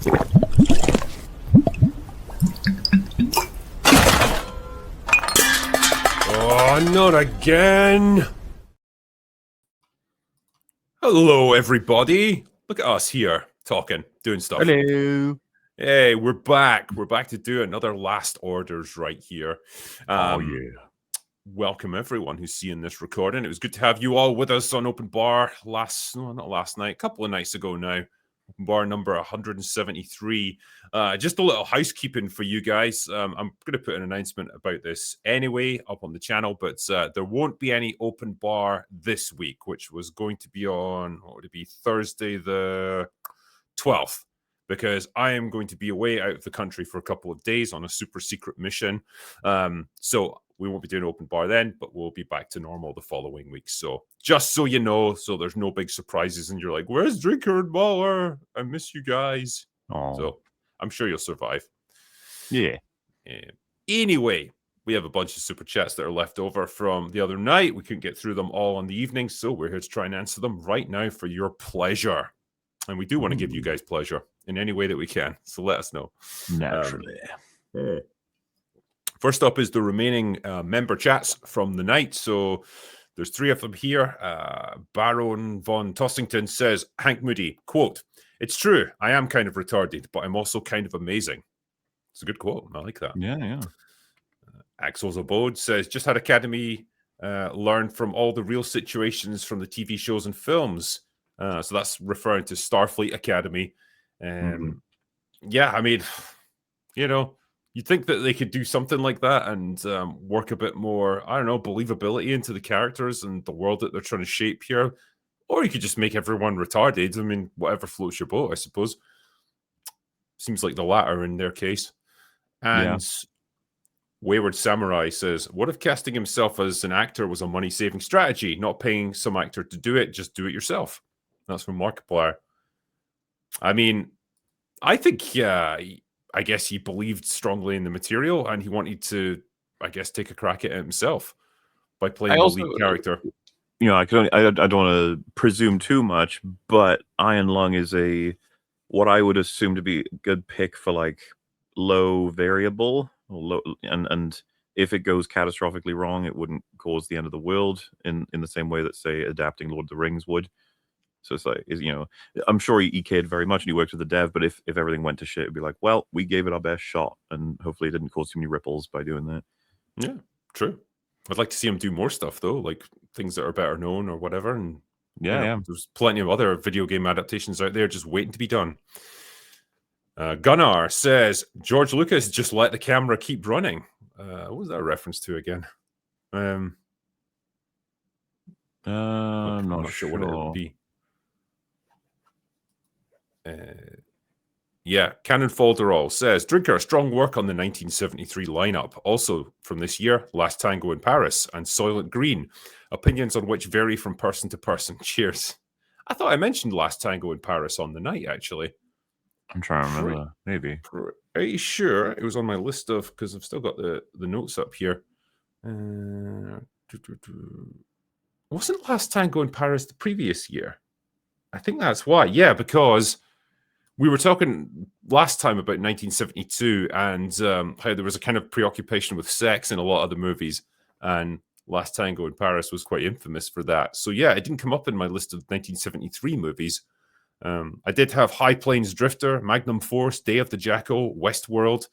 Oh, not again. Hello, everybody. Look at us here talking, doing stuff. Hello. Hey, we're back. We're back to do another last orders right here. Oh, yeah. Welcome everyone who's seeing this recording. It was good to have you all with us on Open Bar not last night, a couple of nights ago now. Open Bar number 173. Just a little housekeeping for you guys. I'm going to put an announcement about this anyway up on the channel, but there won't be any Open Bar this week, which was going to be on, what would it be, Thursday the 12th. Because I am going to be away out of the country for a couple of days on a super secret mission. So we won't be doing Open Bar then, but we'll be back to normal the following week. So just so you know, so there's no big surprises and you're like, where's Drinker and Baller? I miss you guys. Oh. So I'm sure you'll survive. Yeah. Anyway, we have a bunch of super chats that are left over from the other night. We couldn't get through them all on the evening, so we're here to try and answer them right now for your pleasure. And we do want to give you guys pleasure in any way that we can. So let us know. Naturally. First up is the remaining member chats from the night. So there's 3 of them here. Baron von Tossington says, Hank Moody, quote, "It's true, I am kind of retarded, but I'm also kind of amazing." It's a good quote. I like that. Yeah. Axel's Abode says, just had Academy learn from all the real situations from the TV shows and films. So that's referring to Starfleet Academy. Yeah, I mean, you know, you'd think that they could do something like that and work a bit more, I don't know, believability into the characters and the world that they're trying to shape here. Or you could just make everyone retarded. I mean, whatever floats your boat, I suppose. Seems like the latter in their case. And Wayward Samurai says, what if casting himself as an actor was a money-saving strategy? Not paying some actor to do it, just do it yourself. That's from Markiplier. I mean, I think, I guess he believed strongly in the material and he wanted to, I guess, take a crack at it himself by playing the lead character. You know, I don't want to presume too much, but Iron Lung is what I would assume to be a good pick for like low variable, and if it goes catastrophically wrong, it wouldn't cause the end of the world in the same way that, say, adapting Lord of the Rings would. So it's like, you know, I'm sure he cared very much and he worked with the dev, but if everything went to shit, it'd be like, well, we gave it our best shot, and hopefully it didn't cause too many ripples by doing that. Yeah, true. I'd like to see him do more stuff, though, like things that are better known or whatever. And there's plenty of other video game adaptations out there just waiting to be done. Gunnar says, George Lucas just let the camera keep running. What was that a reference to again? I'm not sure what it would be. Cannon Folderall says, Drinker, strong work on the 1973 lineup. Also from this year, Last Tango in Paris and Soylent Green. Opinions on which vary from person to person. Cheers. I thought I mentioned Last Tango in Paris on the night, actually. I'm trying to remember. Maybe. Pretty sure it was on my list of, because I've still got the notes up here. Wasn't Last Tango in Paris the previous year? I think that's why. Yeah, because we were talking last time about 1972 and how there was a kind of preoccupation with sex in a lot of the movies. And Last Tango in Paris was quite infamous for that. So yeah, it didn't come up in my list of 1973 movies. I did have High Plains Drifter, Magnum Force, Day of the Jackal, Westworld,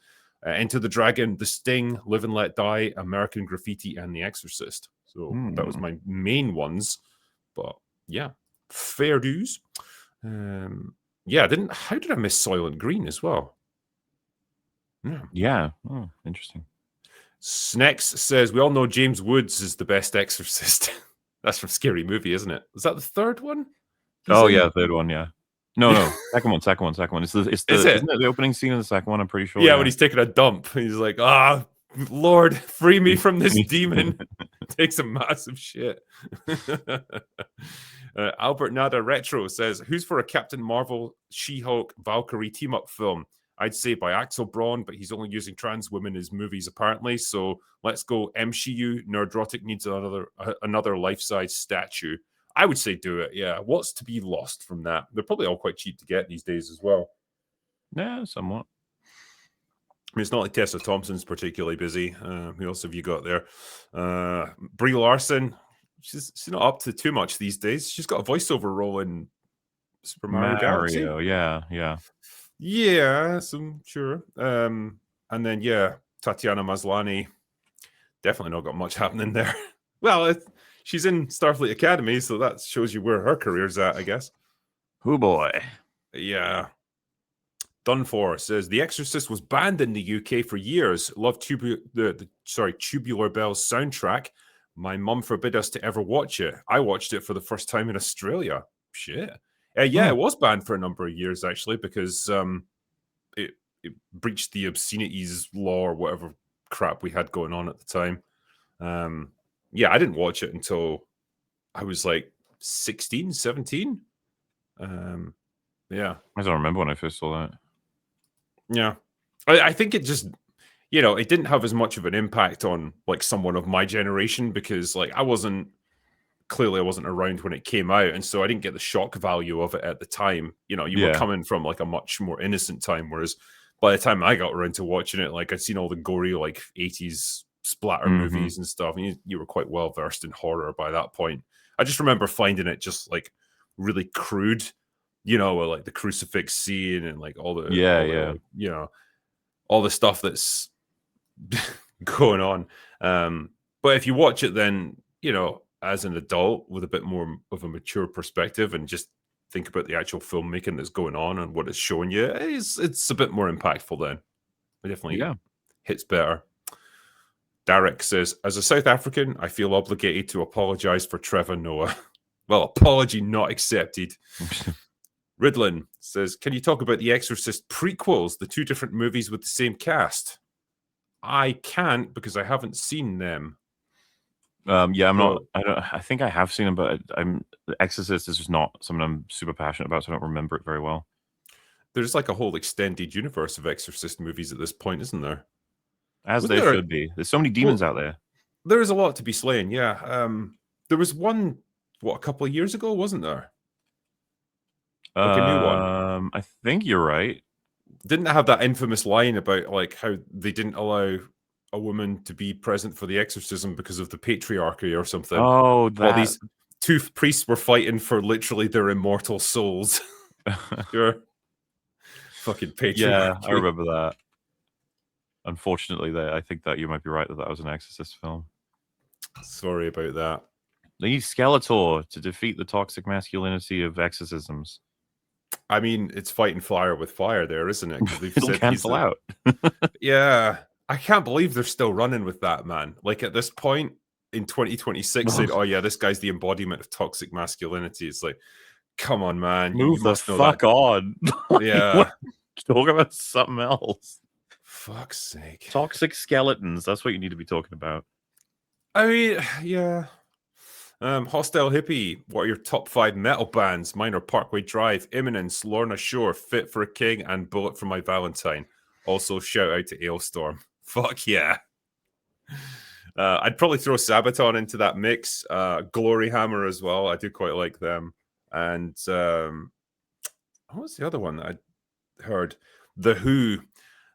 Enter the Dragon, The Sting, Live and Let Die, American Graffiti, and The Exorcist. So that was my main ones. But yeah, fair dues. How did I miss Soylent Green as well? Yeah. Oh, interesting. Snex says, we all know James Woods is the best Exorcist. That's from Scary Movie, isn't it? Was that the third one? Third one, yeah. No, second one. Isn't it the opening scene of the second one? I'm pretty sure. Yeah, when he's taking a dump, he's like, Lord, free me from this demon. Takes a massive shit. Albert Nada Retro says, who's for a Captain Marvel, She-Hulk, Valkyrie team-up film? I'd say by Axel Braun, but he's only using trans women in his movies, apparently. So let's go MCU. Nerdrotic needs another life-size statue. I would say do it, yeah. What's to be lost from that? They're probably all quite cheap to get these days as well. Yeah, somewhat. I mean, it's not like Tessa Thompson's particularly busy. Who else have you got there? Brie Larson. She's not up to too much these days. She's got a voiceover role in Super Mario Galaxy. Yeah. Yeah, I'm sure. And then Tatiana Maslany. Definitely not got much happening there. Well, she's in Starfleet Academy, so that shows you where her career's at, I guess. Oh boy. Yeah. Dunfor says The Exorcist was banned in the UK for years. Loved Tubular Bells soundtrack. My mum forbid us to ever watch it. I watched it for the first time in Australia. Shit. It was banned for a number of years actually because it breached the obscenities law or whatever crap we had going on at the time. I didn't watch it until I was like 16, 17. Yeah. I don't remember when I first saw that. Yeah. I think it just, it didn't have as much of an impact on like someone of my generation because like I wasn't around when it came out. And so I didn't get the shock value of it at the time. You were coming from like a much more innocent time. Whereas by the time I got around to watching it, like I'd seen all the gory like 80s splatter movies and stuff. And you were quite well versed in horror by that point. I just remember finding it just like really crude, like the crucifix scene and like all the all the stuff that's going on. But if you watch it then, as an adult with a bit more of a mature perspective and just think about the actual filmmaking that's going on and what it's showing you, it's a bit more impactful then. It definitely hits better. Derek says, as a South African, I feel obligated to apologize for Trevor Noah. Well, apology not accepted. Ridlin says, can you talk about the Exorcist prequels, the two different movies with the same cast? I can't because I haven't seen them. I think I have seen them, but The Exorcist is just not something I'm super passionate about, so I don't remember it very well. There's like a whole extended universe of Exorcist movies at this point, isn't there? Should be. There's so many demons out there. There is a lot to be slain, yeah. There was one, a couple of years ago, wasn't there? Like a new one. I think you're right. Didn't it have that infamous line about like how they didn't allow a woman to be present for the exorcism because of the patriarchy or something? Oh, that. While these two priests were fighting for literally their immortal souls. Sure. Fucking patriarchy. Yeah, I remember that. Unfortunately, I think that you might be right that was an Exorcist film. Sorry about that. They need Skeletor to defeat the toxic masculinity of exorcisms. I mean, it's fighting fire with fire there, isn't it? Because they've said cancel out. Yeah. I can't believe they're still running with that, man. Like at this point in 2026, saying, oh yeah, this guy's the embodiment of toxic masculinity. It's like, come on, man. Move the fuck on. Yeah. Talk about something else. Fuck's sake. Toxic skeletons. That's what you need to be talking about. I mean, yeah. Hostile Hippie, what are your top 5 metal bands? Mine are Parkway Drive, Imminence, Lorna Shore, Fit for a King, and Bullet for My Valentine. Also, shout out to Ailstorm. Fuck yeah. I'd probably throw Sabaton into that mix. Glory Hammer as well. I do quite like them. And what was the other one that I heard? The Who.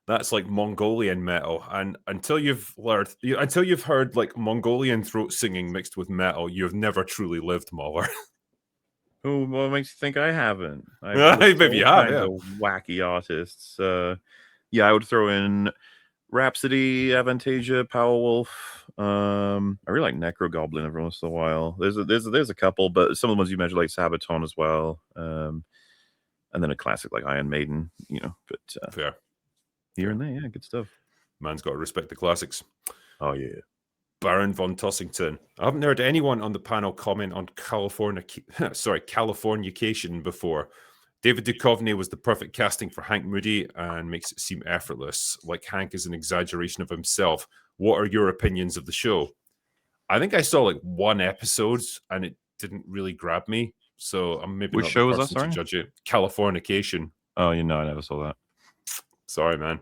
That's like Mongolian metal, and until you've heard like Mongolian throat singing mixed with metal, you've never truly lived, Mahler. Oh, what makes you think I haven't? Maybe you have. Yeah. Wacky artists. I would throw in Rhapsody, Avantasia, Powerwolf. I really like Necro Goblin every once in a while. There's a couple, but some of the ones you mentioned, like Sabaton as well. And then a classic like Iron Maiden, But fair. Here and there, yeah, good stuff. Man's got to respect the classics. Oh, yeah. Baron von Tossington. I haven't heard anyone on the panel comment on Californication before. David Duchovny was the perfect casting for Hank Moody and makes it seem effortless, like Hank is an exaggeration of himself. What are your opinions of the show? I think I saw like one episode and it didn't really grab me, so I'm maybe Which not show the was that, person to judge it. Californication. Oh, I never saw that. Sorry, man.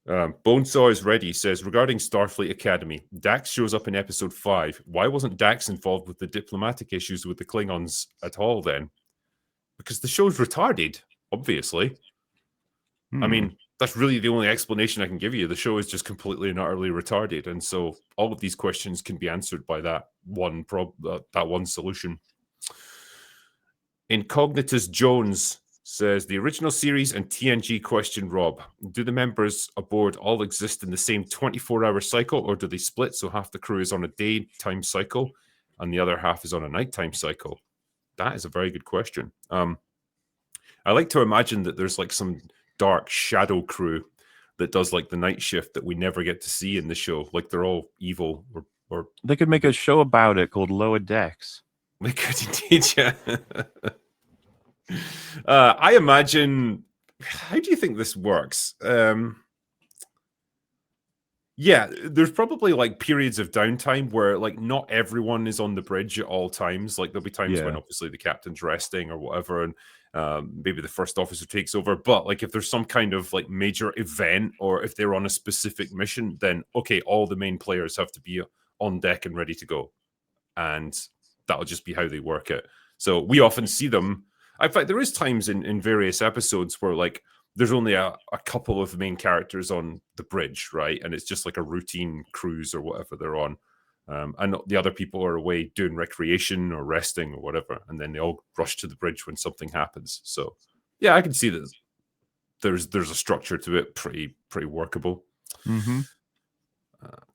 Bonesaw is ready, says, regarding Starfleet Academy, Dax shows up in episode 5. Why wasn't Dax involved with the diplomatic issues with the Klingons at all then? Because the show's retarded, obviously. I mean, that's really the only explanation I can give you. The show is just completely and utterly retarded, and so all of these questions can be answered by that one that one solution. Incognitus Jones says the original series and TNG question, Rob, do the members aboard all exist in the same 24-hour cycle, or do they split so half the crew is on a daytime cycle and the other half is on a nighttime cycle? That is a very good question. I like to imagine that there's like some dark shadow crew that does like the night shift that we never get to see in the show. Like they're all evil, or they could make a show about it called Lower Decks. They could indeed, yeah. I imagine. How do you think this works? Yeah, there's probably like periods of downtime where like not everyone is on the bridge at all times. Like there'll be times when obviously the captain's resting or whatever, and maybe the first officer takes over. But like if there's some kind of like major event or if they're on a specific mission, then okay, all the main players have to be on deck and ready to go, and that'll just be how they work it. So we often see them. In fact, there is times in various episodes where like there's only a couple of main characters on the bridge, right? And it's just like a routine cruise or whatever they're on. And the other people are away doing recreation or resting or whatever. And then they all rush to the bridge when something happens. So yeah, I can see that there's a structure to it, pretty workable. Mm-hmm.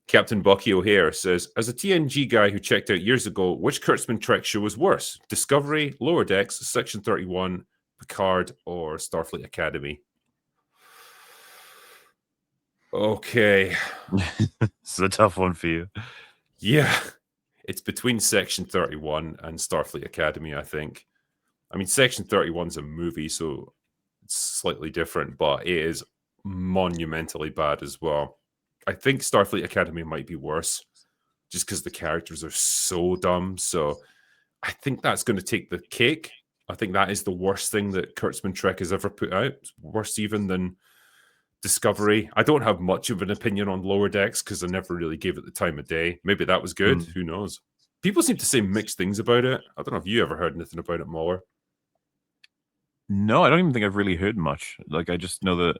Captain Bucky O'Hare says, as a TNG guy who checked out years ago, which Kurtzman Trek show was worse? Discovery, Lower Decks, Section 31, Picard, or Starfleet Academy? Okay. This is a tough one for you. Yeah. It's between Section 31 and Starfleet Academy, I think. I mean, Section 31's a movie, so it's slightly different, but it is monumentally bad as well. I think Starfleet Academy might be worse just because the characters are so dumb. So I think that's going to take the cake. I think that is the worst thing that Kurtzman Trek has ever put out. It's worse even than Discovery. I don't have much of an opinion on Lower Decks because I never really gave it the time of day. Maybe that was good. Who knows? People seem to say mixed things about it. I don't know if you ever heard anything about it, Muller. No, I don't even think I've really heard much. Like, I just know that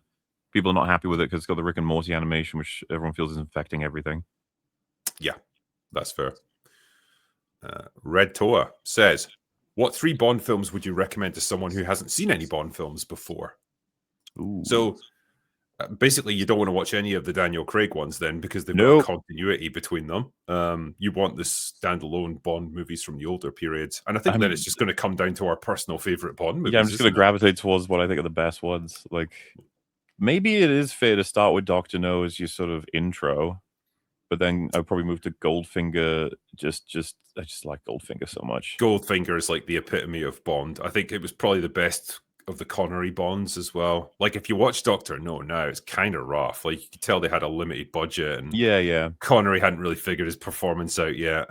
people are not happy with it because it's got the Rick and Morty animation, which everyone feels is infecting everything. Yeah, that's fair. Red Toa says, what 3 Bond films would you recommend to someone who hasn't seen any Bond films before? Ooh. So basically, you don't want to watch any of the Daniel Craig ones then because they've got continuity between them. You want the standalone Bond movies from the older periods. And I think then it's just going to come down to our personal favorite Bond movies. Yeah, I'm just going to gravitate towards what I think are the best ones. Like, maybe it is fair to start with Dr. No as your sort of intro, but then I'd probably move to Goldfinger. I just like Goldfinger so much. Goldfinger is like the epitome of Bond. I think it was probably the best of the Connery Bonds as well. Like if you watch Dr. No now, it's kind of rough. Like you could tell they had a limited budget, and yeah, Connery hadn't really figured his performance out yet.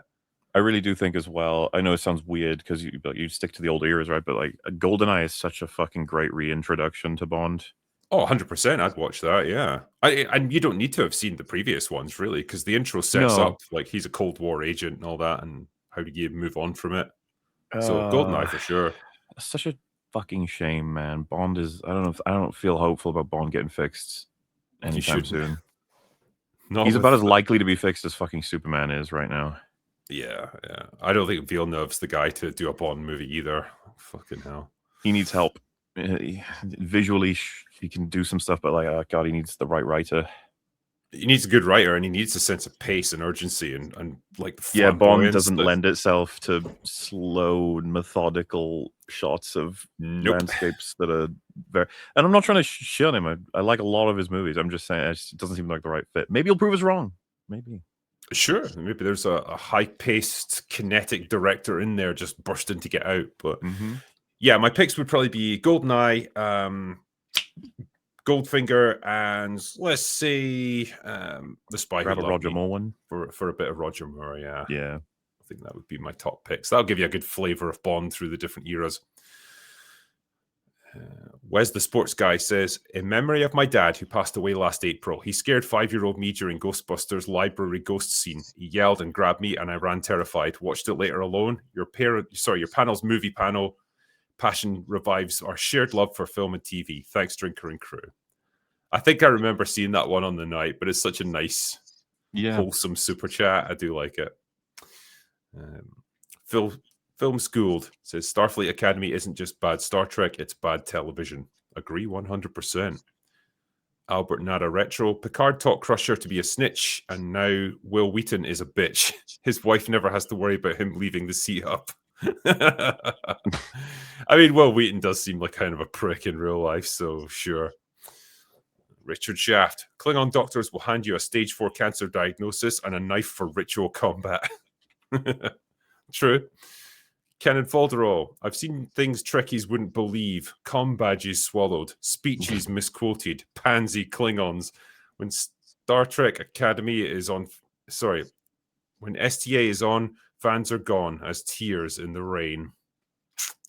I really do think as well. I know it sounds weird because you stick to the old eras, right? But like GoldenEye is such a fucking great reintroduction to Bond. Oh, 100%. I'd watch that, yeah. And you don't need to have seen the previous ones, really, because the intro sets up like he's a Cold War agent and all that, and how do you move on from it? So GoldenEye for sure. Such a fucking shame, man. Bond is I don't feel hopeful about Bond getting fixed anytime soon. He's about as likely to be fixed as fucking Superman is right now. Yeah. I don't think Villeneuve's the guy to do a Bond movie either. Fucking hell. He needs help. Visually, he can do some stuff, but like, God, he needs the right writer. He needs a good writer, and he needs a sense of pace and urgency, and like Bond doesn't lend itself to slow, methodical shots of landscapes that are very. And I'm not trying to shit on him. I like a lot of his movies. I'm just saying it doesn't seem like the right fit. Maybe he'll prove us wrong. Maybe. Sure, maybe there's a high-paced, kinetic director in there just bursting to get out, but. Yeah, my picks would probably be GoldenEye, Goldfinger, and let's say The Spy Who Loved Roger Me Moore one for a bit of Roger Moore. Yeah, I think that would be my top picks. That'll give you a good flavor of Bond through the different eras. Wes the Sports Guy says, in memory of my dad who passed away last April, he scared 5-year-old me during Ghostbusters library ghost scene. He yelled and grabbed me, and I ran terrified. Watched it later alone. Your panel's movie panel. Passion revives our shared love for film and TV. Thanks, Drinker and Crew. I think I remember seeing that one on the night, but it's such a nice, wholesome super chat. I do like it. Film Schooled says Starfleet Academy isn't just bad Star Trek, it's bad television. Agree 100%. Albert Nada Retro. Picard taught Crusher to be a snitch, and now Will Wheaton is a bitch. His wife never has to worry about him leaving the seat up. I mean, Will Wheaton does seem like kind of a prick in real life, so sure. Richard Shaft. Klingon doctors will hand you a stage 4 cancer diagnosis and a knife for ritual combat. True. Kenan Falderall. I've seen things Trekkies wouldn't believe. Com badges swallowed. Speeches misquoted. Pansy Klingons. When Star Trek Academy is on... Sorry. When STA is on, fans are gone as tears in the rain.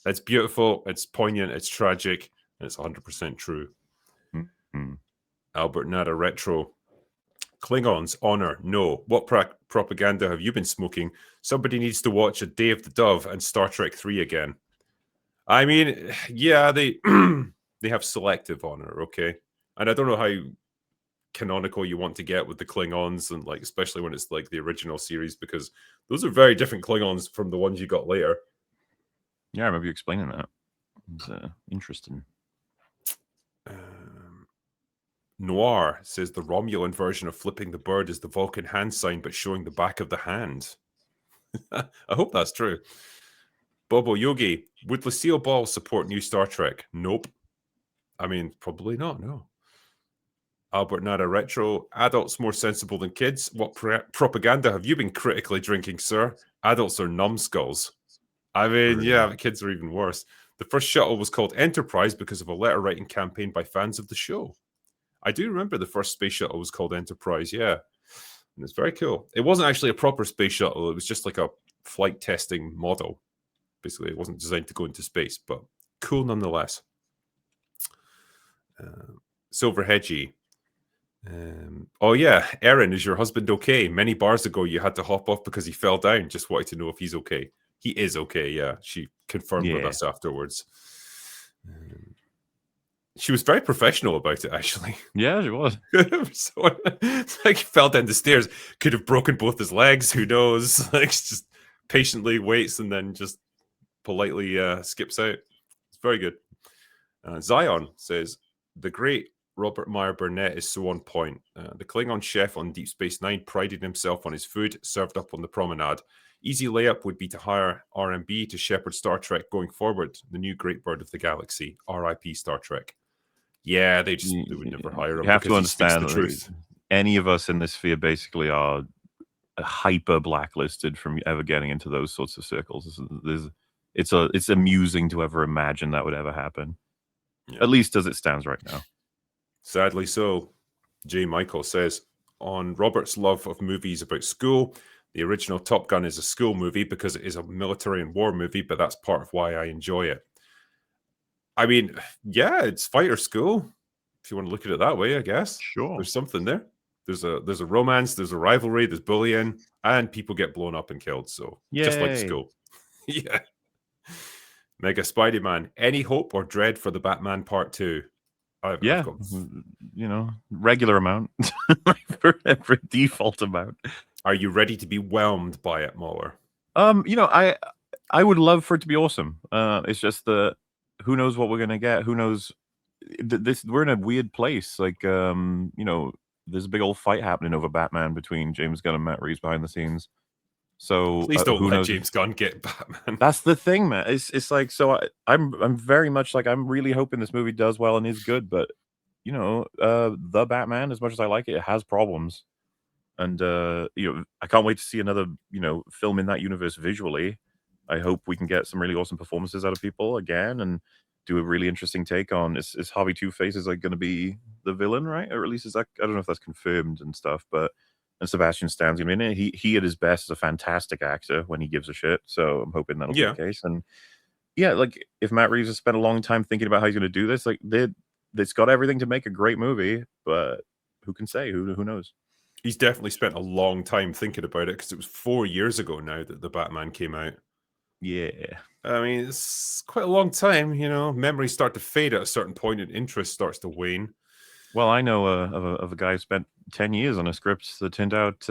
It's beautiful. It's poignant. It's tragic. And it's 100% true. Mm-hmm. Albert Nada Retro. Klingons, honor, no. What propaganda have you been smoking? Somebody needs to watch A Day of the Dove and Star Trek 3 again. I mean, yeah, they they have selective honor, okay? And I don't know how canonical you want to get with the Klingons, and like especially when it's like the original series, because those are very different Klingons from the ones you got later. Yeah, I remember you explaining that. It's interesting. Noir says the Romulan version of flipping the bird is the Vulcan hand sign, but showing the back of the hand. I hope that's true. Bobo Yogi, would Lucille Ball support new Star Trek? Nope. I mean, probably not, no. Albert Nada Retro, adults more sensible than kids. What propaganda have you been critically drinking, sir? Adults are numbskulls. I mean, yeah, the kids are even worse. The first shuttle was called Enterprise because of a letter writing campaign by fans of the show. I do remember the first space shuttle was called Enterprise, yeah. And it's very cool. It wasn't actually a proper space shuttle. It was just like a flight testing model. Basically, it wasn't designed to go into space, but cool nonetheless. Silver Hedgie. Oh, yeah. Erin, is your husband okay? Many bars ago, you had to hop off because he fell down. Just wanted to know if he's okay. He is okay, yeah. She confirmed with us afterwards. She was very professional about it, actually. Yeah, she was. So, it's like he fell down the stairs. Could have broken both his legs. Who knows? Like, just patiently waits and then just politely skips out. It's very good. Zion says, the great Robert Meyer Burnett is so on point. The Klingon chef on Deep Space Nine prided himself on his food served up on the promenade. Easy layup would be to hire RMB to shepherd Star Trek going forward. The new great bird of the galaxy. R.I.P. Star Trek. Yeah, they would never hire him. You have to understand the truth. Any of us in this sphere basically are hyper blacklisted from ever getting into those sorts of circles. It's amusing to ever imagine that would ever happen. Yeah. At least as it stands right now. Sadly so. J. Michael says, on Robert's love of movies about school, the original Top Gun is a school movie because it is a military and war movie, but that's part of why I enjoy it. I mean, yeah, it's fighter school. If you want to look at it that way, I guess. Sure. There's something there. There's a romance, there's a rivalry, there's bullying, and people get blown up and killed. So just like school. Yeah. Mega Spidey-Man. Any hope or dread for the Batman Part 2? I've got... regular amount for every default amount. Are you ready to be whelmed by it, Muller? I would love for it to be awesome. It's just the who knows what we're gonna get. Who knows? We're in a weird place. Like there's a big old fight happening over Batman between James Gunn and Matt Reeves behind the scenes. So please don't let James Gunn get Batman. That's the thing, man. It's like, so I'm very much like, I'm really hoping this movie does well and is good, but the Batman, as much as I like it, it has problems. And I can't wait to see another film in that universe visually. I hope we can get some really awesome performances out of people again and do a really interesting take on is Harvey Two-Face is like going to be the villain, right? Or at least is that, I don't know if that's confirmed and stuff, but and Sebastian Stan's gonna be in it. He at his best is a fantastic actor when he gives a shit. So I'm hoping that'll be the case. And yeah, like if Matt Reeves has spent a long time thinking about how he's gonna do this, like it's got everything to make a great movie, but who can say? Who knows? He's definitely spent a long time thinking about it because it was 4 years ago now that the Batman came out. Yeah. I mean, it's quite a long time, Memories start to fade at a certain point and interest starts to wane. Well, I know of a guy who spent 10 years on a script that turned out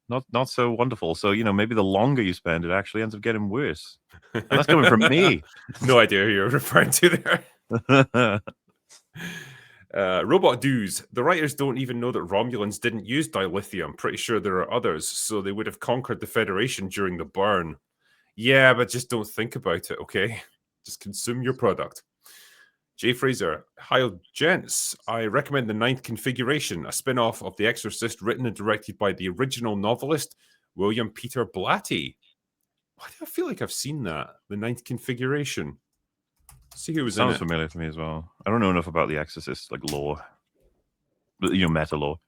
not so wonderful. So, maybe the longer you spend, it actually ends up getting worse. And that's coming from me. No idea who you're referring to there. Robot Doos. The writers don't even know that Romulans didn't use dilithium. Pretty sure there are others, so they would have conquered the Federation during the burn. Yeah, but just don't think about it, okay? Just consume your product. Jay Fraser. Hi, gents. I recommend The Ninth Configuration, a spin off of The Exorcist written and directed by the original novelist, William Peter Blatty. Why do I feel like I've seen that? The Ninth Configuration. See who was in Sounds it. familiar to me as well. I don't know enough about The Exorcist, like lore, but meta lore.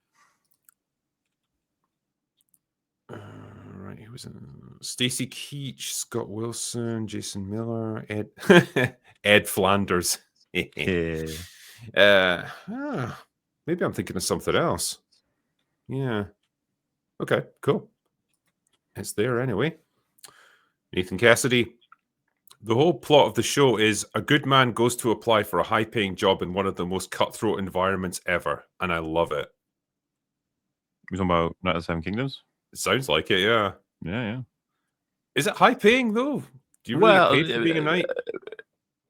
Right, who was in Stacy Keach, Scott Wilson, Jason Miller, Ed Ed Flanders. Yeah. Maybe I'm thinking of something else. Yeah. Okay, cool. It's there anyway. Nathan Cassidy. The whole plot of the show is a good man goes to apply for a high-paying job in one of the most cutthroat environments ever, and I love it. We're talking about Night of the Seven Kingdoms? It sounds like it, yeah. Yeah. Is it high-paying, though? Do you really get Well, paid for being a knight?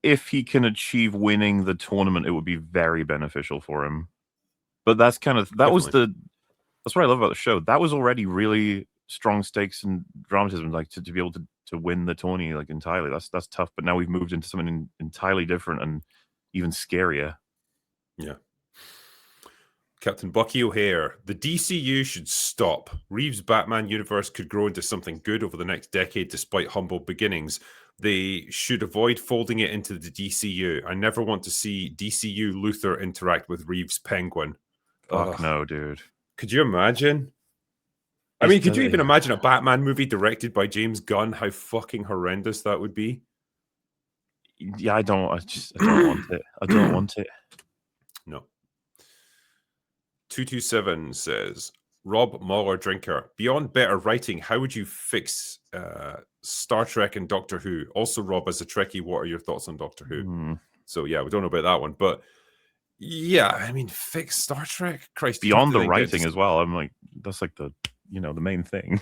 if he can achieve winning the tournament, it would be very beneficial for him. But that's that's what I love about the show. That was already really strong stakes and dramatism, like to be able to win the tourney like entirely. That's tough. But now we've moved into something entirely different and even scarier. Yeah. Captain Bucky O'Hare. The DCU should stop. Reeves' Batman universe could grow into something good over the next decade despite humble beginnings. They should avoid folding it into the DCU. I never want to see DCU Luthor interact with Reeves' Penguin. Fuck no, dude. Could you imagine? I mean, could you even imagine a Batman movie directed by James Gunn? How fucking horrendous that would be. Yeah, I don't want it. I don't want it. No. 227 says, Rob Muller Drinker, beyond better writing, how would you fix Star Trek and Doctor Who? Also, Rob, as a Trekkie, what are your thoughts on Doctor Who? So, yeah, we don't know about that one. But, yeah, I mean, fix Star Trek? Christ. Beyond the writing as well. I'm like, that's like the main thing.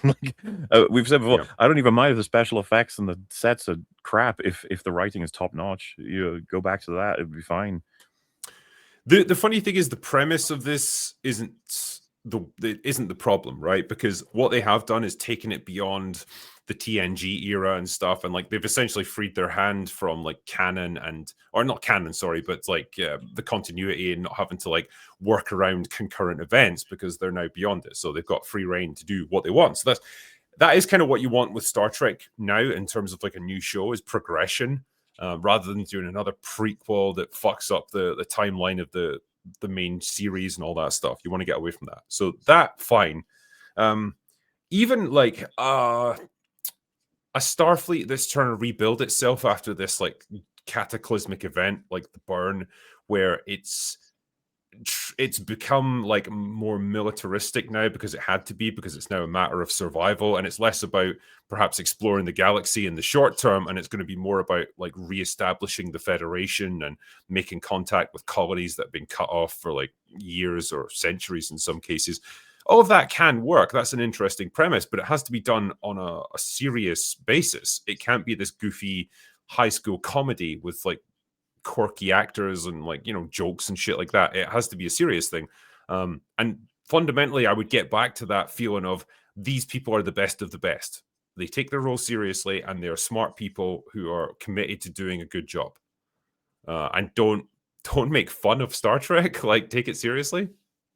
We've said before, I don't even mind if the special effects and the sets are crap if the writing is top notch. You go back to that, it'd be fine. The funny thing is the premise of this isn't the problem, right? Because what they have done is taken it beyond the TNG era and stuff, and like they've essentially freed their hand from like canon or not canon, sorry, but like the continuity and not having to like work around concurrent events because they're now beyond it. So they've got free reign to do what they want. So that is kind of what you want with Star Trek now in terms of like a new show is progression. Rather than doing another prequel that fucks up the timeline of the main series and all that stuff. You want to get away from that. So that, fine. Even like a Starfleet that's trying to rebuild itself after this like cataclysmic event, like the burn, where it's become like more militaristic now because it had to be, because it's now a matter of survival, and it's less about perhaps exploring the galaxy in the short term, and it's going to be more about like reestablishing the Federation and making contact with colonies that have been cut off for like years or centuries in some cases. All of that can work. That's an interesting premise, but it has to be done on a serious basis. It can't be this goofy high school comedy with like quirky actors and like jokes and shit like that. It has to be a serious thing. And fundamentally, I would get back to that feeling of these people are the best of the best. They take their role seriously, and they're smart people who are committed to doing a good job. And don't make fun of Star Trek. Like, take it seriously.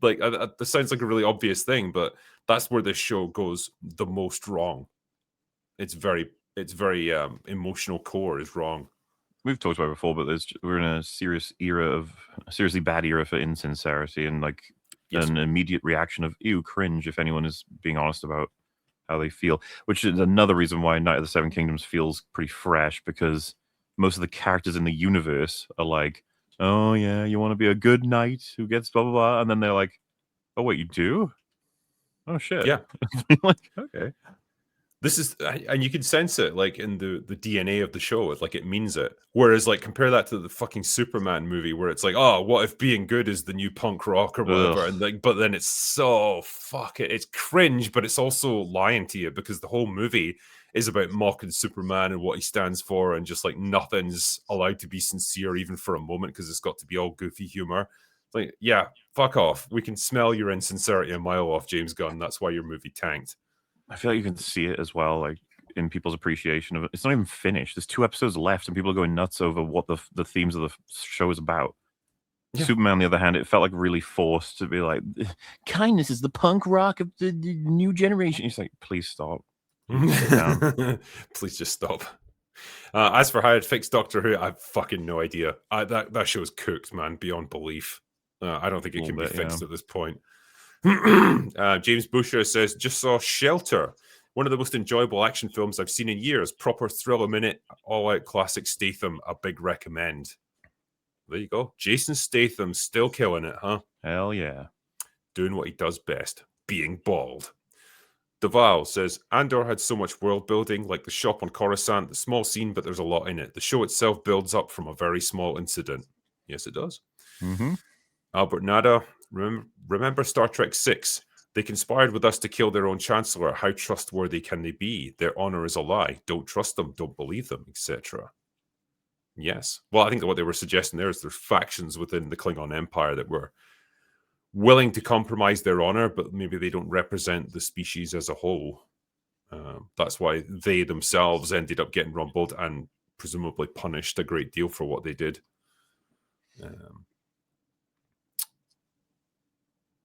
Like, this sounds like a really obvious thing, but that's where this show goes the most wrong. It's very emotional core is wrong. We've talked about it before, but we're in a seriously bad era for insincerity and like an immediate reaction of ew, cringe, if anyone is being honest about how they feel, which is another reason why Night of the Seven Kingdoms feels pretty fresh, because most of the characters in the universe are like, oh yeah, you want to be a good knight who gets blah blah blah, and then they're like, oh wait, you do? Oh shit. Yeah. Like, okay. This is, and you can sense it like in the DNA of the show. It's like it means it. Whereas, like, compare that to the fucking Superman movie, where it's like, oh, what if being good is the new punk rock or whatever? Ugh. And like, but then it's so fuck it. It's cringe, but it's also lying to you because the whole movie is about mocking Superman and what he stands for, and just like nothing's allowed to be sincere even for a moment because it's got to be all goofy humor. It's like, yeah, fuck off. We can smell your insincerity a mile off, James Gunn. That's why your movie tanked. I feel like you can see it as well, like in people's appreciation of it. It's not even finished. There's 2 episodes left, and people are going nuts over what the themes of the show is about. Yeah. Superman, on the other hand, it felt like really forced to be like, kindness is the punk rock of the new generation. He's like, please stop. Sit down. Please just stop. As for how it fixed Doctor Who, I've fucking no idea. That show's cooked, man, beyond belief. I don't think it can be fixed at this point. James Busher says, just saw Shelter, one of the most enjoyable action films I've seen in years. Proper thriller minute, all-out classic Statham, a big recommend. There you go. Jason Statham still killing it, huh? Hell yeah. Doing what he does best, being bald. Deval says, Andor had so much world building, like the shop on Coruscant, the small scene, but there's a lot in it. The show itself builds up from a very small incident. Yes, it does. Mm-hmm. Albert Nada, remember Star Trek 6? They conspired with us to kill their own chancellor. How trustworthy can they be? Their honor is a lie. Don't trust them. Don't believe them, etc. Yes. Well, I think that what they were suggesting there is there's factions within the Klingon Empire that were willing to compromise their honor, but maybe they don't represent the species as a whole. That's why they themselves ended up getting rumbled and presumably punished a great deal for what they did.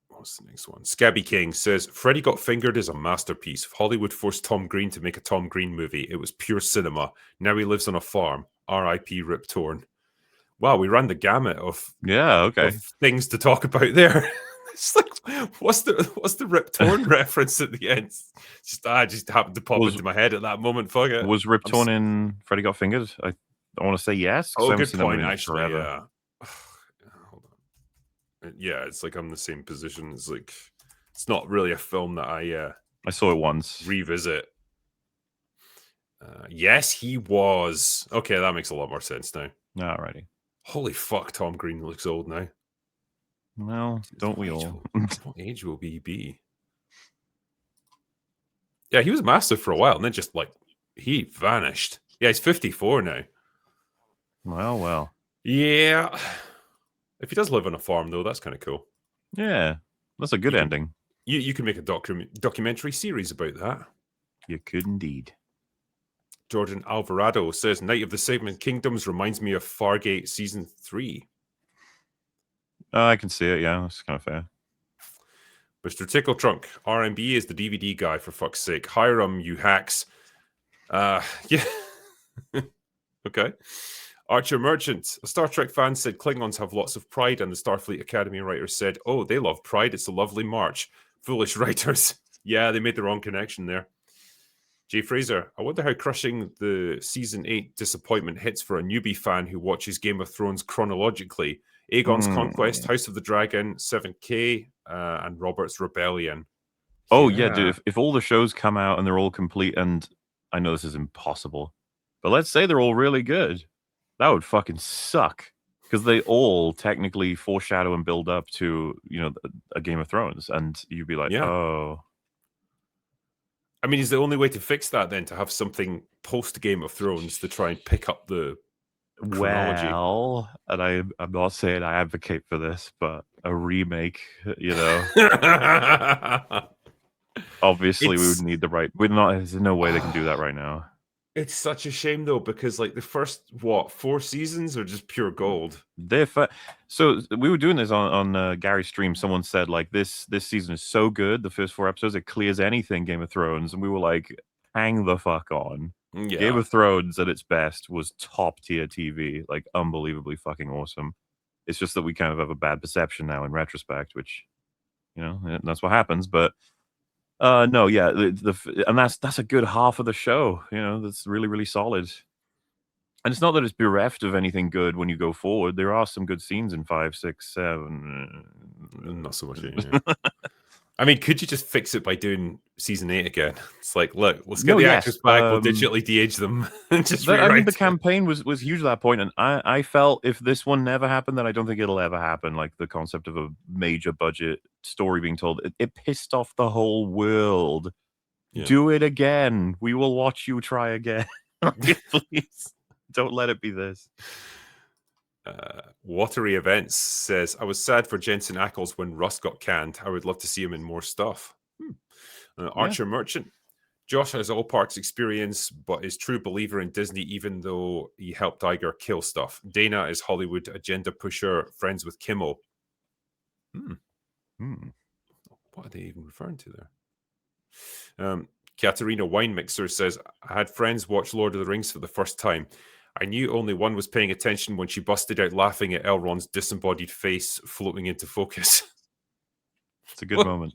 What's the next one? Scabby King says, Freddy Got Fingered is a masterpiece. Hollywood forced Tom Green to make a Tom Green movie. It was pure cinema. Now he lives on a farm. R.I.P. Rip Torn. Wow, we ran the gamut of things to talk about there. It's like, what's the Rip Torn reference at the end? Just happened to pop into my head at that moment. Fuck it. Was Rip Torn in Freddy Got Fingered? I want to say yes. Oh, good point. Actually, yeah. Hold on. Yeah, it's like I'm in the same position. It's like it's not really a film that I saw it once. Revisit. Yes, he was. Okay, that makes a lot more sense now. Alrighty. Holy fuck, Tom Green looks old now. Well, don't we all? What age will he be? Yeah, he was massive for a while, and then just like he vanished. Yeah, he's 54 now. Well. Yeah. If he does live on a farm, though, that's kind of cool. Yeah, that's a good ending. You can make a documentary series about that. You could indeed. Jordan Alvarado says, Night of the Seven Kingdoms reminds me of Fargate Season 3. I can see it, yeah. That's kind of fair. Mr. Tickle Trunk, RMB is the DVD guy, for fuck's sake. Hire him, you hacks. Yeah. Okay. Archer Merchant, a Star Trek fan, said Klingons have lots of pride, and the Starfleet Academy writers said, oh, they love pride. It's a lovely march. Foolish writers. Yeah, they made the wrong connection there. Jay Fraser, I wonder how crushing the Season 8 disappointment hits for a newbie fan who watches Game of Thrones chronologically. Aegon's Conquest, House of the Dragon, 7K, and Robert's Rebellion. Oh, yeah, dude. If all the shows come out and they're all complete, and I know this is impossible, but let's say they're all really good, that would fucking suck. Because they all technically foreshadow and build up to, a Game of Thrones. And you'd be like, oh. I mean, is the only way to fix that then to have something post Game of Thrones to try and pick up the chronology? Well, and I'm not saying I advocate for this, but a remake, obviously we would need the right. There's no way they can do that right now. It's such a shame though, because like the first 4 seasons are just pure gold. So we were doing this on Gary's stream. Someone said like this season is so good, the first 4 episodes, it clears anything Game of Thrones, and we were like, hang the fuck on. Yeah. Game of Thrones at its best was top tier TV, like unbelievably fucking awesome. It's just that we kind of have a bad perception now in retrospect, which that's what happens. But no, yeah, and that's a good half of the show. That's really, really solid. And it's not that it's bereft of anything good when you go forward. There are some good scenes in 5, 6, 7. Not so much. I mean, could you just fix it by doing season 8 again? It's like, look, let's get No, the yes. actors back. We'll digitally de-age them and just I mean, rewrite the it. campaign was huge at that point, and I felt if this one never happened, then I don't think it'll ever happen. Like the concept of a major budget story being told, it pissed off the whole world. Yeah. Do it again. We will watch you try again. Please don't let it be this. Watery Events says, I was sad for Jensen Ackles when Rust got canned. I would love to see him in more stuff. Archer Merchant. Josh has all parts experience, but is true believer in Disney, even though he helped Iger kill stuff. Dana is Hollywood agenda pusher, friends with Kimmel. What are they even referring to there? Katerina Wine Mixer says, I had friends watch Lord of the Rings for the first time. I knew only one was paying attention when she busted out laughing at Elrond's disembodied face floating into focus. It's a good moment.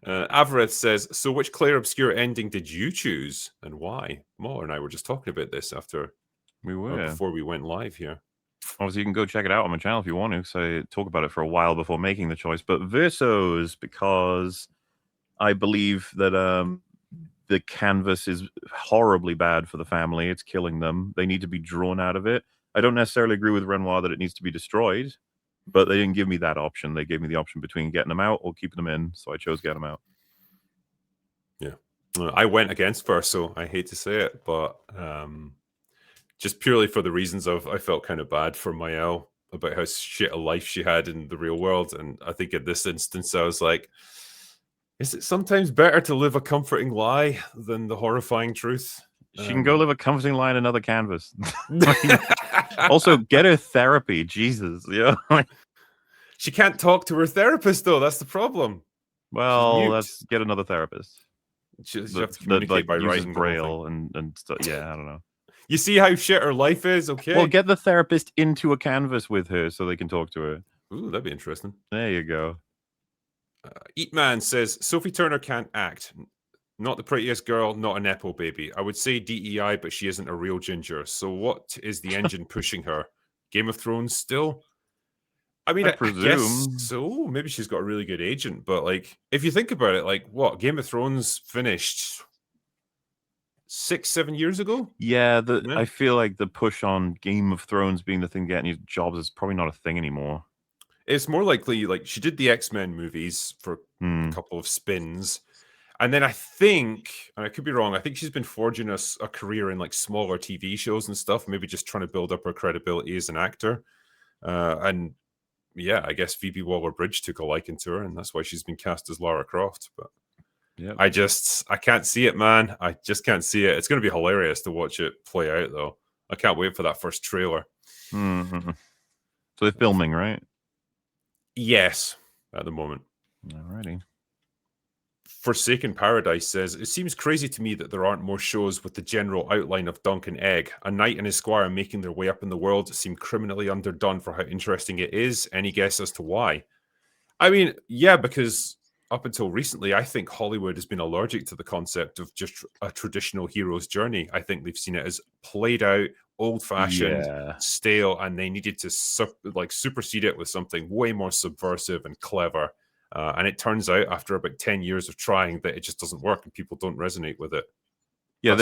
Avareth says, so which Claire Obscure ending did you choose and why? Moore and I were just talking about this before we went live here. Obviously, you can go check it out on my channel if you want to, because I talk about it for a while before making the choice. But Versos, because I believe that the canvas is horribly bad for the family. It's killing them. They need to be drawn out of it. I don't necessarily agree with Renoir that it needs to be destroyed, but they didn't give me that option. They gave me the option between getting them out or keeping them in, so I chose getting them out. Yeah. I went against Verso. I hate to say it, but just purely for the reasons of I felt kind of bad for Mael about how shit a life she had in the real world. And I think in this instance, I was like, is it sometimes better to live a comforting lie than the horrifying truth? She can go live a comforting lie in another canvas. Also, get her therapy. Jesus. Yeah. She can't talk to her therapist, though. That's the problem. Well, let's get another therapist. She'll have to communicate by writing Braille and stuff. Yeah, I don't know. You see how shit her life is? Okay. Well, get the therapist into a canvas with her so they can talk to her. Ooh, that'd be interesting. There you go. Eatman says, Sophie Turner can't act. Not the prettiest girl, not a Nepo baby. I would say DEI, but she isn't a real ginger. So what is the engine pushing her? Game of Thrones still? I mean, I guess so. Maybe she's got a really good agent, but like, if you think about it, like, what? Game of Thrones finished 6-7 years ago? Yeah, I feel like the push on Game of Thrones being the thing getting you jobs is probably not a thing anymore. It's more likely, like, she did the X-Men movies for a couple of spins. And then I think, and I could be wrong, I think she's been forging a career in like smaller TV shows and stuff, maybe just trying to build up her credibility as an actor. And yeah, I guess Phoebe Waller-Bridge took a liking to her, and that's why she's been cast as Lara Croft. But yeah, I can't see it, man. I just can't see it. It's going to be hilarious to watch it play out, though. I can't wait for that first trailer. So they're filming, right? Yes, at the moment. Alrighty. Forsaken Paradise says, it seems crazy to me that there aren't more shows with the general outline of Dunk and Egg. A knight and his squire making their way up in the world seem criminally underdone for how interesting it is. Any guess as to why? I mean, yeah, because up until recently, I think Hollywood has been allergic to the concept of just a traditional hero's journey. I think they've seen it as played out, old-fashioned, stale, and they needed to supersede it with something way more subversive and clever. And it turns out after about 10 years of trying that it just doesn't work and people don't resonate with it. Yeah,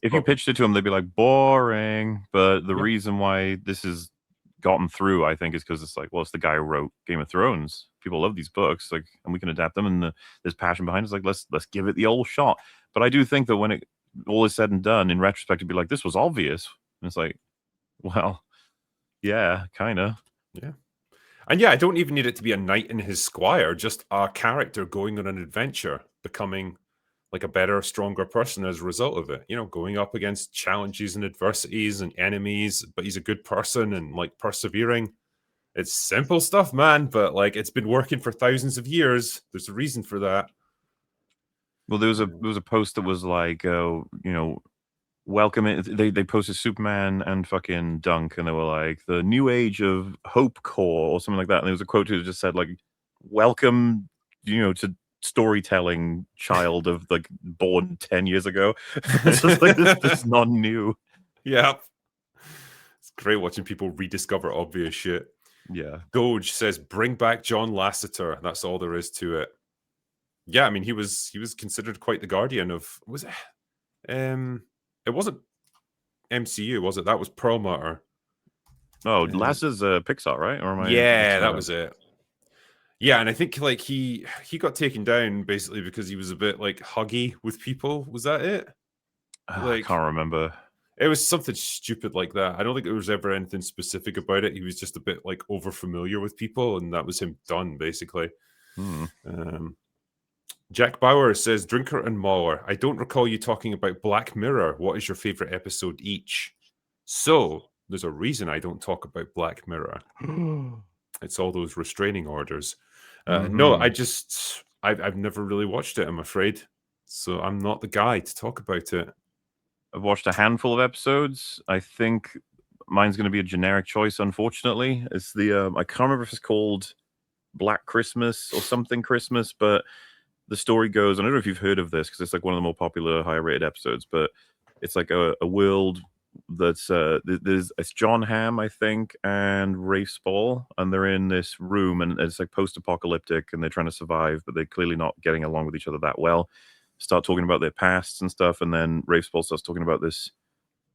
if you pitched it to them, they'd be like, boring. But the reason why this has gotten through, I think, is because it's like, well, it's the guy who wrote Game of Thrones. People love these books, like, and we can adapt them, and there's passion behind it. It's like, let's give it the old shot. But I do think that when it all is said and done, in retrospect, it'd be like, this was obvious. And it's like, well, yeah, kind of. Yeah. And yeah, I don't even need it to be a knight and his squire, just a character going on an adventure, becoming like a better, stronger person as a result of it. You know, going up against challenges and adversities and enemies, but he's a good person and like persevering. It's simple stuff, man, but like it's been working for thousands of years. There's a reason for that. Well, there was a post that was like, you know, welcome it. They posted Superman and fucking Dunk, and they were like the new age of Hope Core or something like that. And there was a quote who just said like, welcome, you know, to storytelling, child of like born 10 years ago. It's just like this is not new. Yeah, it's great watching people rediscover obvious shit. Yeah. Doge says, "Bring back John Lasseter." That's all there is to it. Yeah, I mean, he was considered quite the guardian of, was it? It wasn't MCU, was it? That was Perlmutter. Oh, Last is Pixar, right? Or am I Yeah, mixing that that up? was it. Yeah, and I think like he got taken down basically because he was a bit like huggy with people. Was that it? I Like can't remember. it was something stupid like that. I don't think there was ever anything specific about it. He was just a bit like over familiar with people, and that was him done basically. Um, Jack Bauer says, "Drinker and Mauler, I don't recall you talking about Black Mirror. What is your favorite episode each?" So there's a reason I don't talk about Black Mirror. It's all those restraining orders. No, I've never really watched it, I'm afraid. So I'm not the guy to talk about it. I've watched a handful of episodes. I think mine's going to be a generic choice, unfortunately. It's the I can't remember if it's called Black Christmas or something Christmas, but the story goes, I don't know if you've heard of this because it's like one of the more popular, higher rated episodes, but it's like a world that's it's John Hamm, I think, and Rafe Spall, and they're in this room, and it's like post apocalyptic, and they're trying to survive, but they're clearly not getting along with each other that well. Start talking about their pasts and stuff, and then Rafe Spall starts talking about this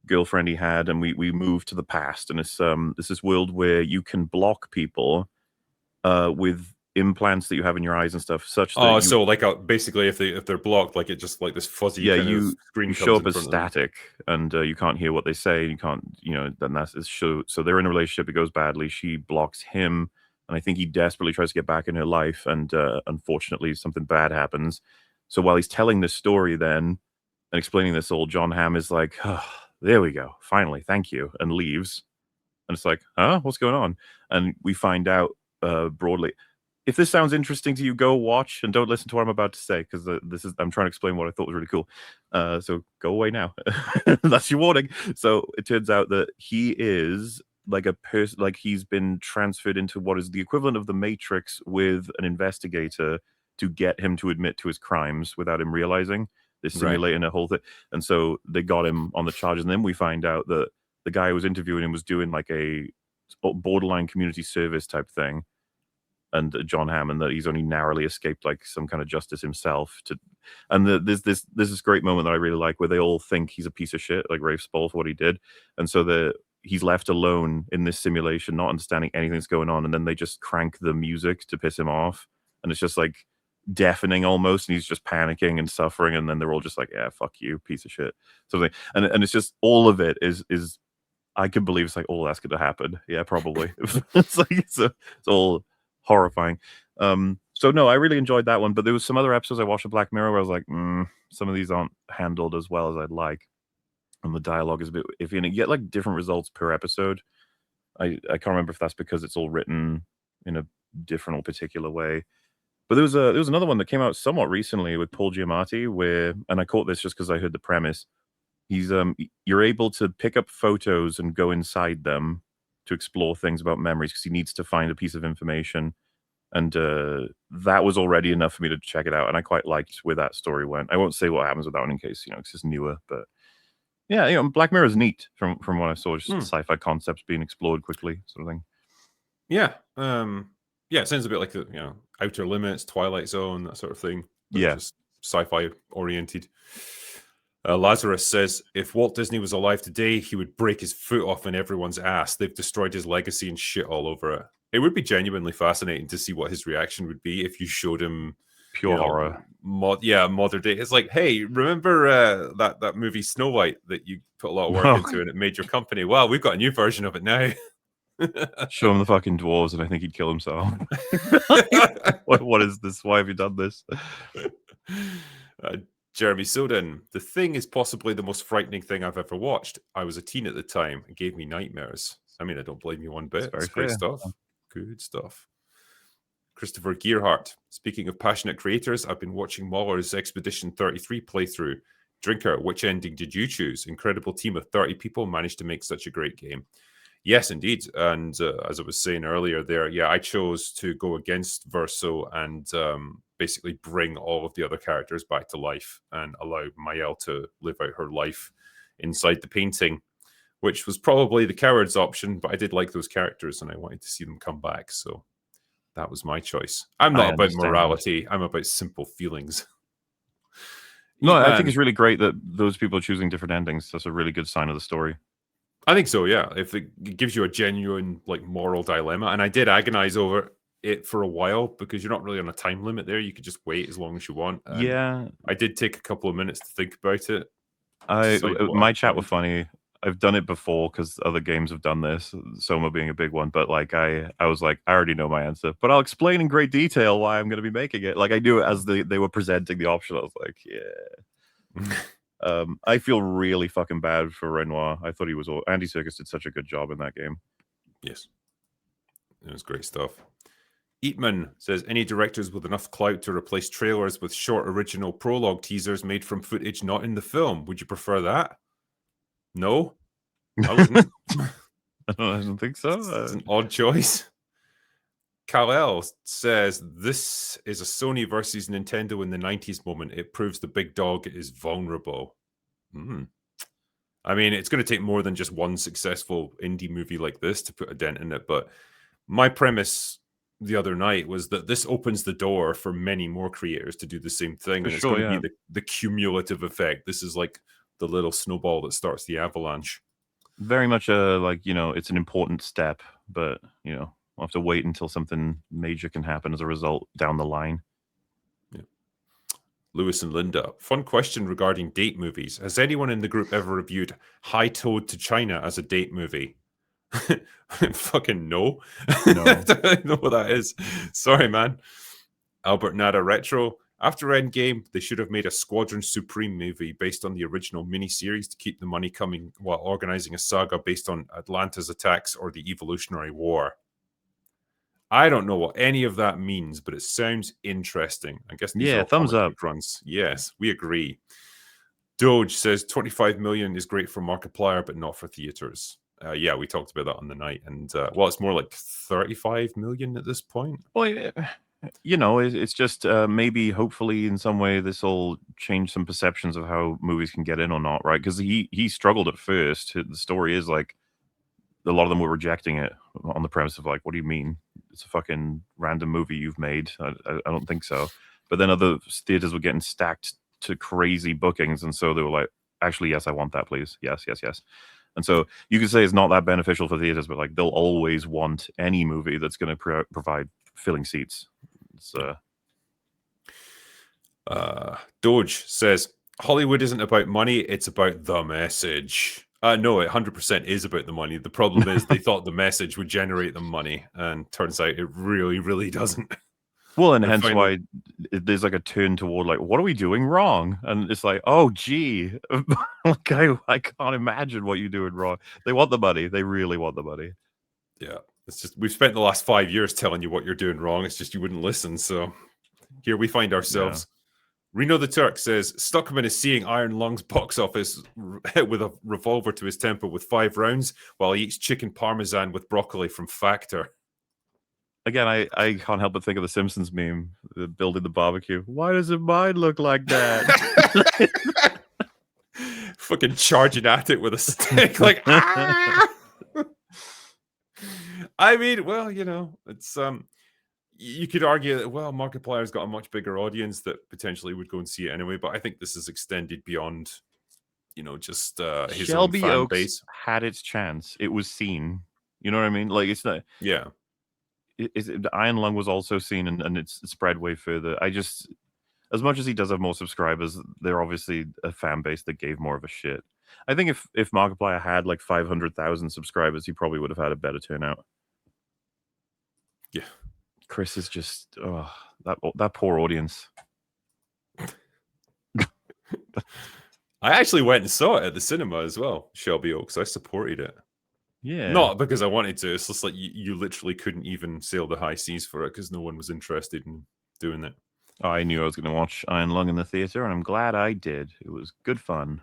girlfriend he had, and we move to the past, and it's this world where you can block people with implants that you have in your eyes and stuff, such that Oh, you so like basically if they're blocked, like it just like this fuzzy yeah kind of you screen show comes up in as front of them. static, and you can't hear what they say. You can't, then that's it's so they're in a relationship. It goes badly. She blocks him, and I think he desperately tries to get back in her life, and unfortunately something bad happens. So while he's telling this story then and explaining this all, John Hamm is like, oh, there we go, finally, thank you, and leaves. And it's like, huh, what's going on? And we find out broadly. If this sounds interesting to you, go watch and don't listen to what I'm about to say, because I'm trying to explain what I thought was really cool. So go away now. That's your warning. So it turns out that he is like a person, like he's been transferred into what is the equivalent of the Matrix with an investigator to get him to admit to his crimes without him realizing. They're Right. simulating a whole thing, and so they got him on the charges. And then we find out that the guy who was interviewing him was doing like a borderline community service type thing, and John Hammond, that he's only narrowly escaped like some kind of justice himself. There's this great moment that I really like where they all think he's a piece of shit, like Rafe Spall, for what he did, and so he's left alone in this simulation, not understanding anything that's going on, and then they just crank the music to piss him off, and it's just like deafening almost, and he's just panicking and suffering, and then they're all just like, yeah, fuck you, piece of shit, something, and it's just all of it is I can believe it's like, oh, that's going to happen. Yeah, probably. It's like it's all horrifying. So no, I really enjoyed that one. But there was some other episodes I watched of Black Mirror where I was like, some of these aren't handled as well as I'd like, and the dialogue is a bit iffy, and you get like different results per episode. I can't remember if that's because it's all written in a different or particular way. But there was another one that came out somewhat recently with Paul Giamatti, where, and I caught this just because I heard the premise. He's you're able to pick up photos and go inside them to explore things about memories because he needs to find a piece of information, and that was already enough for me to check it out, and I quite liked where that story went. I won't say what happens with that one in case it's just newer, but yeah, Black Mirror is neat from what I saw, just sci-fi concepts being explored quickly, sort of thing. Yeah. Yeah, it sounds a bit like the Outer Limits, Twilight Zone, that sort of thing, but Yeah. just sci-fi oriented. Lazarus says, if Walt Disney was alive today, he would break his foot off in everyone's ass. They've destroyed his legacy and shit all over it. It would be genuinely fascinating to see what his reaction would be if you showed him Pure horror. Modern day. It's like, hey, remember that movie Snow White that you put a lot of work into and it made your company? Well, we've got a new version of it now. Show him the fucking dwarves, and I think he'd kill himself. What is this? Why have you done this? Jeremy Soden, The Thing is possibly the most frightening thing I've ever watched. I was a teen at the time. It gave me nightmares. I mean, I don't blame you one bit. It's great stuff. Good stuff. Christopher Gearhart, speaking of passionate creators, I've been watching Mahler's Expedition 33 playthrough. Drinker, which ending did you choose? Incredible team of 30 people managed to make such a great game. Yes, indeed. And as I was saying earlier there, yeah, I chose to go against Verso and basically bring all of the other characters back to life and allow Mael to live out her life inside the painting, which was probably the coward's option, but I did like those characters and I wanted to see them come back. So that was my choice. I'm I not about understand. morality. I'm about simple feelings. No, I think Man. it's really great that those people are choosing different endings. That's a really good sign of the story. I think so, yeah. If it gives you a genuine like moral dilemma, and I did agonize over it for a while because you're not really on a time limit there. You could just wait as long as you want. And Yeah, I did take a couple of minutes to think about it. Decide what my I chat were wanted. funny. I've done it before because other games have done this. Soma being a big one, but like I was like, I already know my answer, but I'll explain in great detail why I'm going to be making it. Like I knew it as they were presenting the option. I was like, yeah. I feel really fucking bad for Renoir. I thought he was Andy Serkis did such a good job in that game. Yes, it was great stuff. Eatman says, any directors with enough clout to replace trailers with short original prologue teasers made from footage not in the film. Would you prefer that? No, I wouldn't. I don't think so. It's an odd choice. Kal-El says, this is a Sony versus Nintendo in the 90s moment. It proves the big dog is vulnerable. I mean, it's going to take more than just one successful indie movie like this to put a dent in it. But my premise the other night was that this opens the door for many more creators to do the same thing. For And it's sure, going to be the cumulative effect. This is like the little snowball that starts the avalanche. Very much like, it's an important step, but, we'll have to wait until something major can happen as a result down the line. Yeah. Lewis and Linda, fun question regarding date movies. Has anyone in the group ever reviewed High Toad to China as a date movie? Fucking no. No. I don't know what that is. Sorry, man. Albert Nada Retro. After Endgame, they should have made a Squadron Supreme movie based on the original miniseries to keep the money coming while organizing a saga based on Atlanta's attacks or the Evolutionary War. I don't know what any of that means, but it sounds interesting. I guess these are all thumbs comic up. book runs. Yes, we agree. Doge says 25 million is great for Markiplier, but not for theaters. Yeah, we talked about that on the night. And, well, it's more like 35 million at this point. Well, it's just maybe, hopefully, in some way, this will change some perceptions of how movies can get in or not, right? Because he struggled at first. The story is like a lot of them were rejecting it on the premise of like, what do you mean? It's a fucking random movie you've made. I don't think so. But then other theaters were getting stacked to crazy bookings, and so they were like, actually, yes, I want that, please. Yes. And so you could say it's not that beneficial for theaters, but like they'll always want any movie that's going to provide filling seats. Doge says Hollywood isn't about money; it's about the message. No, it 100% is about the money. The problem is they thought the message would generate them money, and turns out it really, really doesn't. Well, and hence why there's like a turn toward like, what are we doing wrong? And it's like, oh, gee, like I can't imagine what you're doing wrong. They want the money. They really want the money. Yeah, it's just we've spent the last 5 years telling you what you're doing wrong. It's just you wouldn't listen. So here we find ourselves. Yeah. Reno the Turk says Stuckman is seeing Iron Lung's box office with a revolver to his temple with 5 rounds while he eats chicken parmesan with broccoli from Factor. Again, I can't help but think of the Simpsons meme, building the barbecue. Why doesn't mine look like that? Fucking charging at it with a stick, like ah! I mean, well, it's you could argue that Markiplier's got a much bigger audience that potentially would go and see it anyway. But I think this is extended beyond, just his Shelby own fan Oaks base. Had its chance. It was seen. You know what I mean? Like it's not. Yeah. The Iron Lung was also seen, and it's spread way further. As much as he does have more subscribers, they're obviously a fan base that gave more of a shit. I think if Markiplier had like 500,000 subscribers, he probably would have had a better turnout. Yeah. Chris is just that poor audience. I actually went and saw it at the cinema as well, Shelby Oaks. I supported it. Yeah. Not because I wanted to. It's just like you literally couldn't even sail the high seas for it because no one was interested in doing it. I knew I was going to watch Iron Lung in the theater, and I'm glad I did. It was good fun.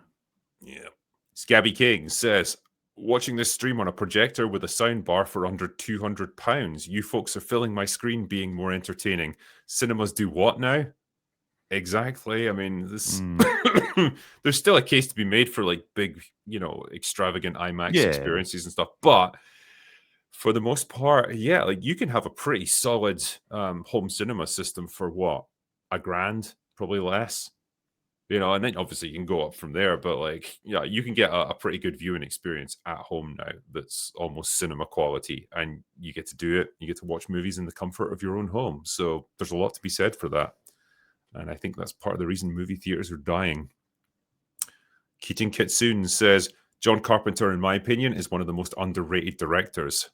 Yeah. Scabby King says, watching this stream on a projector with a sound bar for under £200. You folks are filling my screen being more entertaining. Cinemas do what now? Exactly. I mean, this Mm. there's still a case to be made for like big, extravagant IMAX Yeah. experiences and stuff. But for the most part, yeah, like you can have a pretty solid home cinema system for what? $1,000, probably less. And then obviously you can go up from there, but like, yeah, you can get a pretty good viewing experience at home now that's almost cinema quality, and you get to do it. You get to watch movies in the comfort of your own home. So there's a lot to be said for that. And I think that's part of the reason movie theaters are dying. Keaton Kitsune says, John Carpenter, in my opinion, is one of the most underrated directors.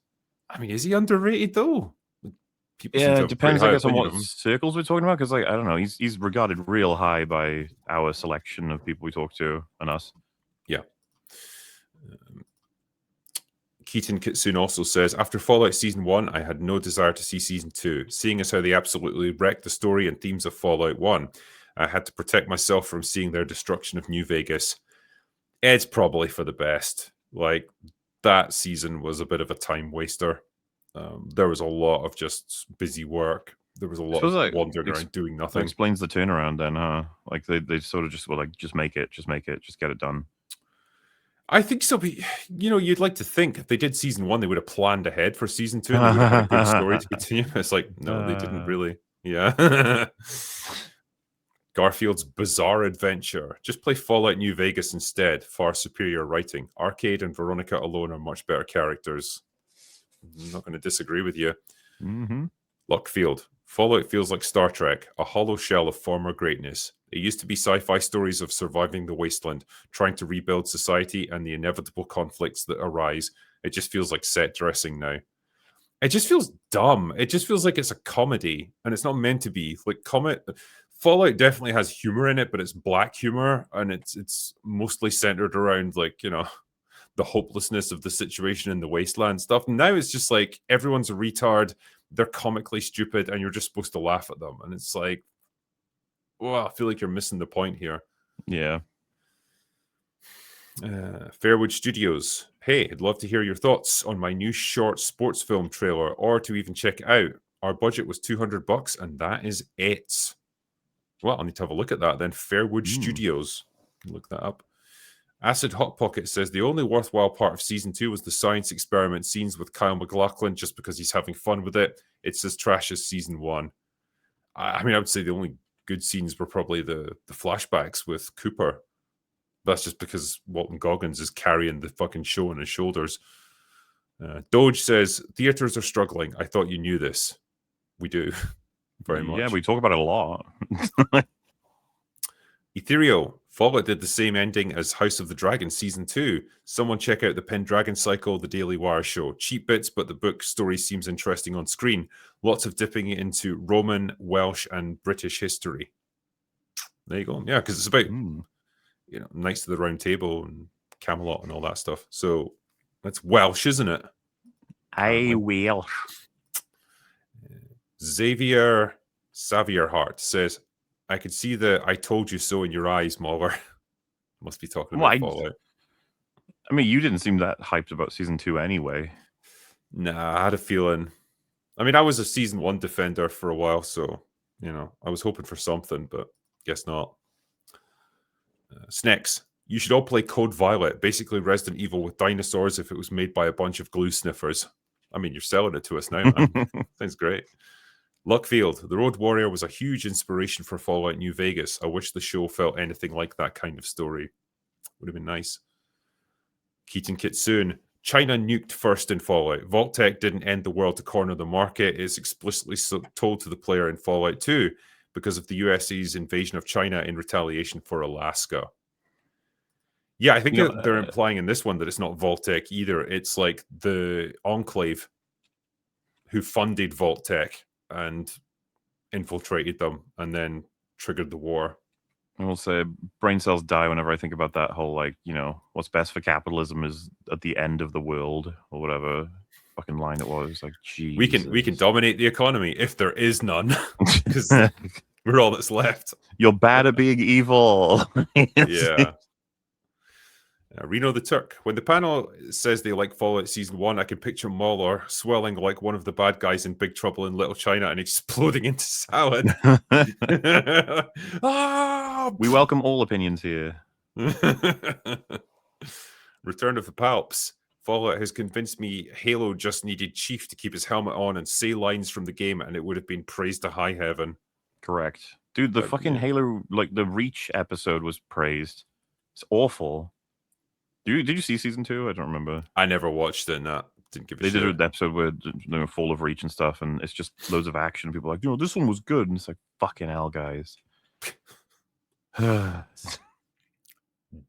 I mean, is he underrated though? People seem Yeah, to it have a pretty depends, I high guess, on opinion what of him. circles we're talking about. Because, like, I don't know, he's regarded real high by our selection of people we talk to and us. Yeah. Keaton Kitsune also says, after Fallout Season 1, I had no desire to see Season 2. Seeing as how they absolutely wrecked the story and themes of Fallout 1, I had to protect myself from seeing their destruction of New Vegas. It's probably for the best. Like, that season was a bit of a time waster. There was a lot of just busy work. There was a I lot of suppose that wandering around doing that nothing. explains the turnaround then, huh? Like, they sort of just were like, just make it, just get it done. I think so, but you'd like to think if they did Season 1, they would have planned ahead for Season 2 and they would have had a good story to continue. It's like, no, they didn't really. Yeah. Garfield's Bizarre Adventure. Just play Fallout New Vegas instead. Far superior writing. Arcade and Veronica alone are much better characters. I'm not going to disagree with you. Mm-hmm. Luckfield. Fallout feels like Star Trek, a hollow shell of former greatness. It used to be sci-fi stories of surviving the wasteland, trying to rebuild society, and the inevitable conflicts that arise. It just feels like set dressing now. It just feels dumb. It just feels like it's a comedy, and it's not meant to be. Like Fallout definitely has humor in it, but it's black humor, and it's mostly centered around the hopelessness of the situation in the wasteland stuff. Now it's just like everyone's a retard, they're comically stupid, and you're just supposed to laugh at them. And it's like, well, I feel like you're missing the point here. Yeah. Fairwood Studios. Hey, I'd love to hear your thoughts on my new short sports film trailer, or to even check it out. Our budget was $200, and that is it. Well, I'll need to have a look at that then. Fairwood Studios. Look that up. Acid Hot Pocket says the only worthwhile part of Season 2 was the science experiment scenes with Kyle MacLachlan just because he's having fun with it. It's as trash as Season 1. I mean, I would say the only good scenes were probably the flashbacks with Cooper. That's just because Walton Goggins is carrying the fucking show on his shoulders. Doge says, theaters are struggling. I thought you knew this. We do. Very much. Yeah, we talk about it a lot. Ethereal. Fallout did the same ending as House of the Dragon Season 2. Someone check out the Pendragon Cycle, the Daily Wire show. Cheap bits, but the book story seems interesting on screen. Lots of dipping into Roman, Welsh, and British history. There you go. Yeah, because it's about Knights of the Round Table and Camelot and all that stuff. So that's Welsh, isn't it? I will. Xavier Hart says, I could see the I told you so in your eyes, Mauler. Must be talking about Fallout. I mean, you didn't seem that hyped about Season 2 anyway. Nah, I had a feeling. I mean, I was a Season 1 defender for a while, so, I was hoping for something, but guess not. Snacks. You should all play Code Violet, basically Resident Evil with dinosaurs if it was made by a bunch of glue sniffers. I mean, you're selling it to us now, man. Sounds great. Luckfield. The Road Warrior was a huge inspiration for Fallout New Vegas. I wish the show felt anything like that kind of story. Would have been nice. Keaton Kitsune. China nuked first in Fallout. Vault-Tec didn't end the world to corner the market. It's explicitly told to the player in Fallout 2 because of the USA's invasion of China in retaliation for Alaska. Yeah, I think they're implying in this one that it's not Vault-Tec either. It's like the Enclave who funded Vault-Tec and infiltrated them and then triggered the war. I will say brain cells die whenever I think about that whole, what's best for capitalism is at the end of the world or whatever fucking line it was. Like, Jesus. We can dominate the economy if there is none, because we're all that's left. You're bad at being evil. Yeah. Reno the Turk. When the panel says they like Fallout Season 1, I can picture Mauler swelling like one of the bad guys in Big Trouble in Little China and exploding into salad. Ah! We welcome all opinions here. Return of the Palps. Fallout has convinced me Halo just needed Chief to keep his helmet on and say lines from the game, and it would have been praised to high heaven. Correct. Dude, the fucking Halo, like, the Reach episode was praised. It's awful. Did you see Season 2? I don't remember. I never watched it, and that didn't give a shit. They did an episode where, Fall of Reach and stuff, and it's just loads of action. People are like, this one was good. And it's like, fucking hell, guys.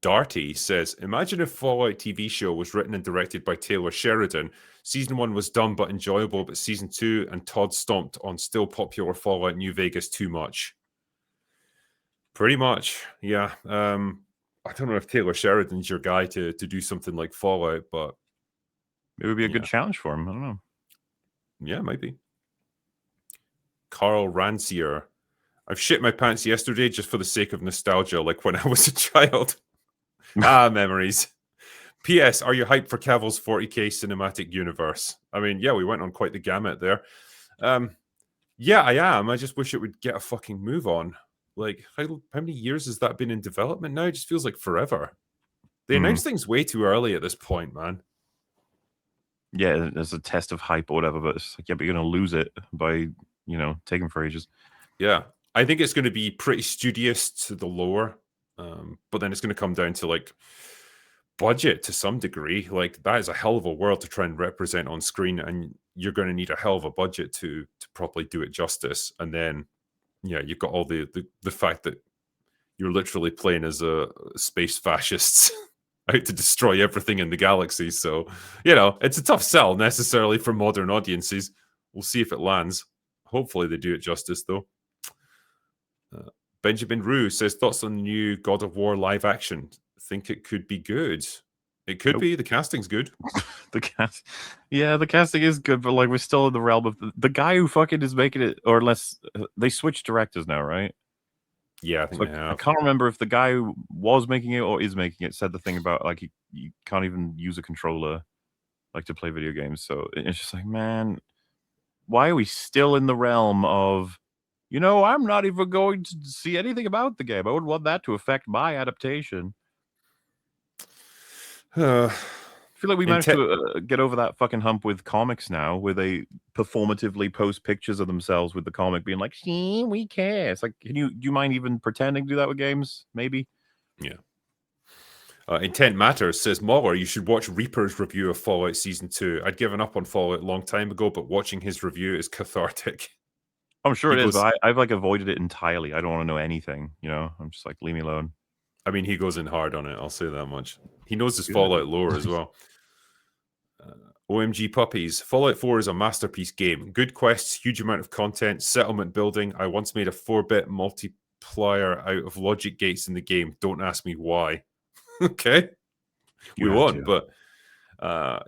Darty says, imagine if Fallout TV show was written and directed by Taylor Sheridan. Season 1 was dumb but enjoyable, but Season 2 and Todd stomped on still popular Fallout New Vegas too much. Pretty much, yeah. I don't know if Taylor Sheridan's your guy to do something like Fallout, but it would be a good challenge for him. I don't know. Yeah, maybe. Carl Rancier. I've shit my pants yesterday just for the sake of nostalgia, like when I was a child. Memories. P.S. Are you hyped for Cavill's 40k cinematic universe? I mean, yeah, we went on quite the gamut there. Yeah, I am. I just wish it would get a fucking move on. Like, how many years has that been in development now? It just feels like forever. They announced things way too early at this point, man. Yeah, there's a test of hype or whatever, but it's like, yeah, but you're going to lose it by, taking for ages. Yeah. I think it's going to be pretty studious to the lore, but then it's going to come down to, like, budget to some degree. Like, that is a hell of a world to try and represent on screen, and you're going to need a hell of a budget to properly do it justice. And then, yeah, you've got all the fact that you're literally playing as a space fascists out to destroy everything in the galaxy. So, it's a tough sell necessarily for modern audiences. We'll see if it lands. Hopefully they do it justice, though. Benjamin Rue says, thoughts on the new God of War live action? Think it could be good. It could be. The casting's good. The casting is good, but like we're still in the realm of the guy who fucking is making it, or unless they switched directors now, right? Yeah, I think they have. I can't remember if the guy who was making it or is making it said the thing about like you can't even use a controller like to play video games. So it's just like, man, why are we still in the realm of, I'm not even going to see anything about the game. I wouldn't want that to affect my adaptation. I feel like we managed to get over that fucking hump with comics now, where they performatively post pictures of themselves with the comic being like, see, we care. It's like, do you mind even pretending to do that with games? Maybe. Yeah. Intent Matters says, Mauler, you should watch Reaper's review of Fallout Season 2. I'd given up on Fallout a long time ago, but watching his review is cathartic. I'm sure it is, but I've like avoided it entirely. I don't want to know anything, I'm just like, leave me alone. I mean, he goes in hard on it, I'll say that much. He knows his Fallout lore as well. OMG Puppies. Fallout 4 is a masterpiece game. Good quests, huge amount of content, settlement building. I once made a 4-bit multiplier out of logic gates in the game. Don't ask me why. Okay. We won't, but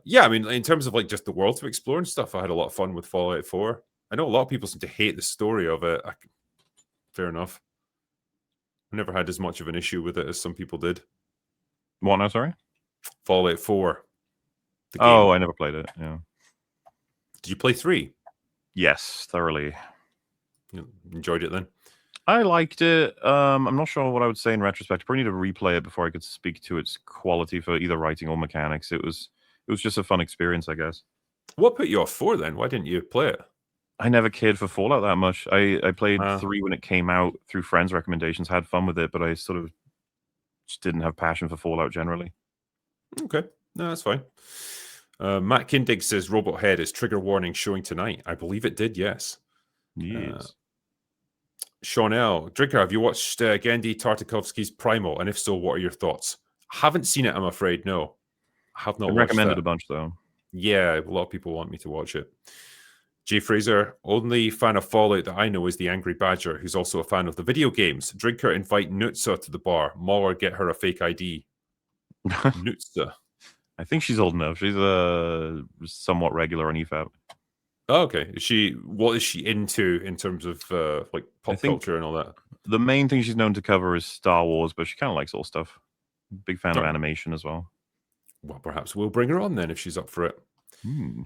yeah, I mean, in terms of like just the world to explore and stuff, I had a lot of fun with Fallout 4. I know a lot of people seem to hate the story of it. Fair enough. I never had as much of an issue with it as some people did. What now, sorry? Fallout 4. Oh, I never played it, yeah. Did you play 3? Yes, thoroughly. You enjoyed it then? I liked it. I'm not sure what I would say in retrospect. I probably need to replay it before I could speak to its quality for either writing or mechanics. It was just a fun experience, I guess. What put you off 4 then? Why didn't you play it? I never cared for Fallout that much. I played 3 when it came out through friends' recommendations, had fun with it, but I sort of just didn't have passion for Fallout generally. Okay. No, that's fine. Matt Kindig says, Robot Head is trigger warning showing tonight. I believe it did, yes. Yes. Sean L. Drinker, have you watched Genndy Tartakovsky's Primal? And if so, what are your thoughts? Haven't seen it, I'm afraid, no. I have not watched recommended that. A bunch, though. Yeah, a lot of people want me to watch it. Jay Fraser, only fan of Fallout that I know is the Angry Badger, who's also a fan of the video games. Drinker, invite Nutsa to the bar. Mauler, get her a fake ID. Nutsa. I think she's old enough. She's somewhat regular on EFAP. Oh, okay. What is she into in terms of like pop culture and all that? The main thing she's known to cover is Star Wars, but she kind of likes all stuff. Big fan of Alright. animation as well. Well, perhaps we'll bring her on then if she's up for it. Hmm.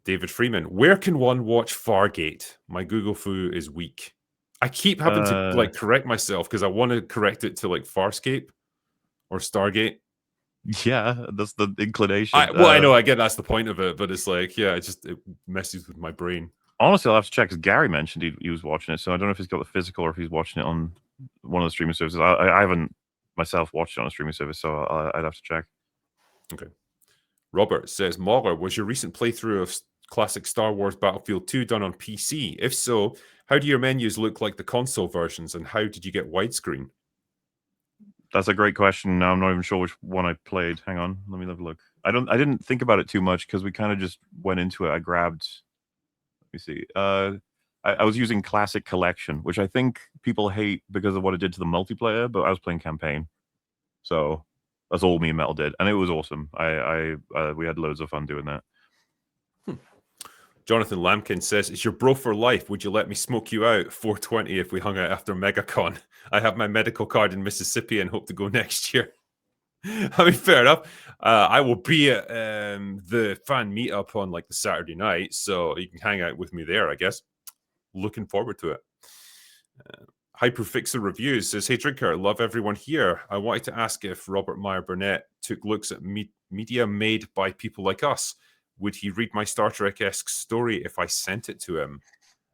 David Freeman, where can one watch Fargate? My Google foo is weak. I keep having to like correct myself because I want to correct it to like Farscape or Stargate. Yeah, that's the inclination. I know, I get that's the point of it, but it's like, yeah, it messes with my brain. Honestly, I'll have to check because Gary mentioned he was watching it, so I don't know if he's got the physical or if he's watching it on one of the streaming services. I haven't myself watched it on a streaming service, so I'd have to check. Okay. Robert says, Mauler, was your recent playthrough of classic Star Wars Battlefield 2 done on PC? If so, how do your menus look like the console versions, and how did you get widescreen? That's a great question. Now I'm not even sure which one I played. Hang on, let me have a look. I didn't think about it too much because we kind of just went into it. I grabbed. Let me see. I was using Classic Collection, which I think people hate because of what it did to the multiplayer, but I was playing campaign, so that's all me and Metal did, and it was awesome. We had loads of fun doing that. Jonathan Lampkin says, it's your bro for life. Would you let me smoke you out 420 if we hung out after MegaCon? I have my medical card in Mississippi and hope to go next year. I mean, fair enough. I will be at the fan meetup on like the Saturday night, so you can hang out with me there, I guess. Looking forward to it. Hyperfixer Reviews says, hey, Drinker, love everyone here. I wanted to ask if Robert Meyer Burnett took looks at media made by people like us. Would he read my Star Trek-esque story if I sent it to him?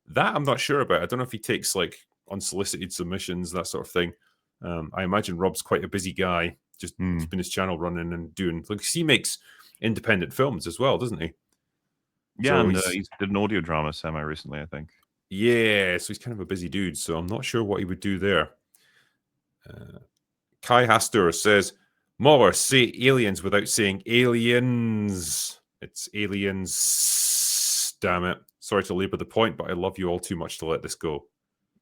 That I'm not sure about. I don't know if he takes like unsolicited submissions, that sort of thing. I imagine Rob's quite a busy guy, just keeping his channel running and doing. Like, he makes independent films as well, doesn't he? Yeah, so and he did an audio drama semi recently, I think. Yeah, so he's kind of a busy dude. So I'm not sure what he would do there. Kai Hastur says, Mauler, say aliens without saying aliens. It's aliens. Damn it. Sorry to labor the point, but I love you all too much to let this go.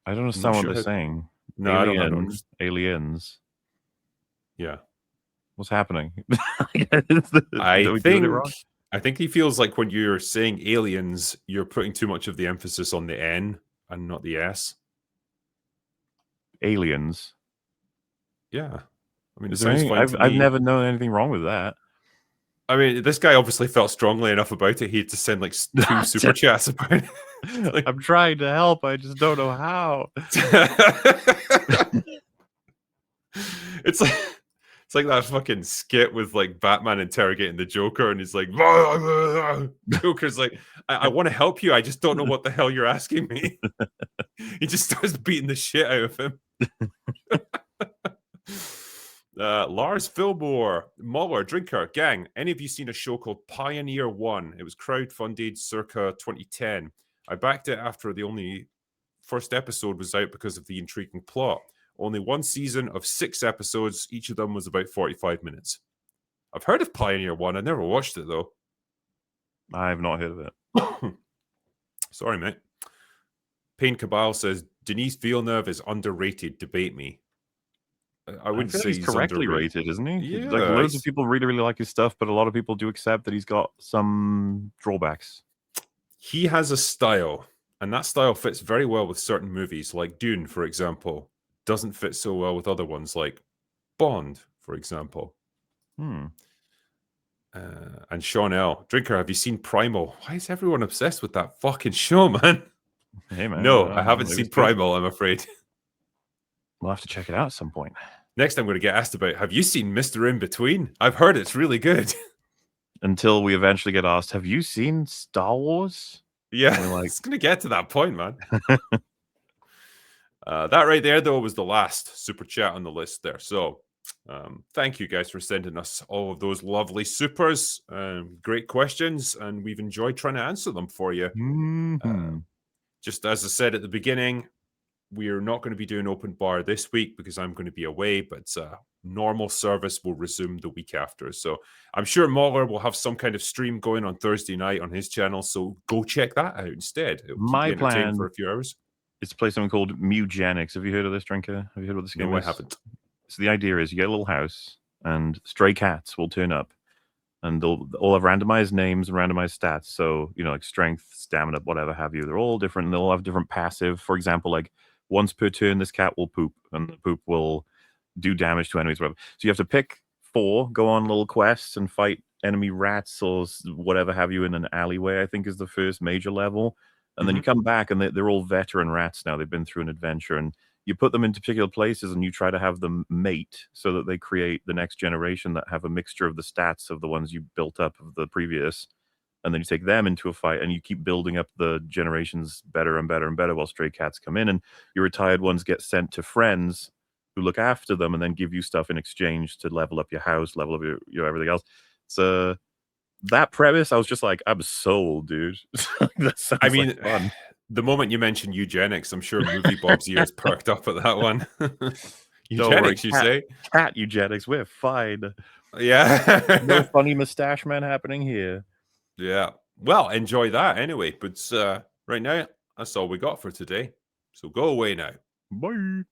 I don't understand what they're saying. No, Alien, I don't know. Aliens. Yeah. What's happening? I think he feels like when you're saying aliens, you're putting too much of the emphasis on the N and not the S. Aliens. Yeah. I mean, it sounds fine to me. I've never known anything wrong with that. I mean, this guy obviously felt strongly enough about it. He had to send like 2 super chats about it. Like, I'm trying to help. I just don't know how. It's like that fucking skit with like Batman interrogating the Joker, and he's like, Joker's like, I want to help you. I just don't know what the hell you're asking me. He just starts beating the shit out of him. Lars Fillmore, Mauler, Drinker, gang, any of you seen a show called Pioneer One? It was crowdfunded circa 2010. I backed it after the only first episode was out because of the intriguing plot. Only one season of 6 episodes. Each of them was about 45 minutes. I've heard of Pioneer One. I never watched it, though. I have not heard of it. Sorry, mate. Payne Cabal says, Denis Villeneuve is underrated. Debate me. I wouldn't say he's correctly rated, isn't he? Yeah, like loads of people really, really like his stuff, but a lot of people do accept that he's got some drawbacks. He has a style, and that style fits very well with certain movies, like Dune, for example. Doesn't fit so well with other ones, like Bond, for example. And Sean L. Drinker, have you seen Primal? Why is everyone obsessed with that fucking show, man? Hey, man. No, I haven't seen Primal, I'm afraid. We'll have to check it out at some point. Next, I'm going to get asked about, have you seen Mr. In Between? I've heard it's really good. Until we eventually get asked, have you seen Star Wars? Yeah, like, it's going to get to that point, man. That right there, though, was the last super chat on the list there. So thank you guys for sending us all of those lovely supers. Great questions, and we've enjoyed trying to answer them for you. Just as I said at the beginning, we're not going to be doing open bar this week because I'm going to be away, but normal service will resume the week after. So I'm sure Mauler will have some kind of stream going on Thursday night on his channel. So go check that out instead. My plan for a few hours is to play something called Mugenics. Have you heard of this, Drinker? Have you heard what this game is? No, I haven't. So the idea is you get a little house and stray cats will turn up and they'll all have randomized names and randomized stats. So, you know, like strength, stamina, whatever have you. They're all different. And they'll have different passive. For example, like once per turn, this cat will poop and the poop will do damage to enemies. Whatever. So you have to pick 4, go on little quests and fight enemy rats or whatever have you in an alleyway. I think is the first major level, and then you come back and they're all veteran rats now. They've been through an adventure, and you put them into particular places and you try to have them mate so that they create the next generation that have a mixture of the stats of the ones you built up of the previous. And then you take them into a fight and you keep building up the generations better and better and better while stray cats come in, and your retired ones get sent to friends who look after them and then give you stuff in exchange to level up your house, level up your everything else. So that premise, I was just like, I'm sold, dude. That sounds like fun. The moment you mentioned eugenics, I'm sure Movie Bob's ears perked up at that one. Eugenics, you say? Cat eugenics, we're fine. Yeah. No funny mustache man happening here. Yeah. Well, enjoy that anyway. But right now, that's all we got for today. So go away now. Bye.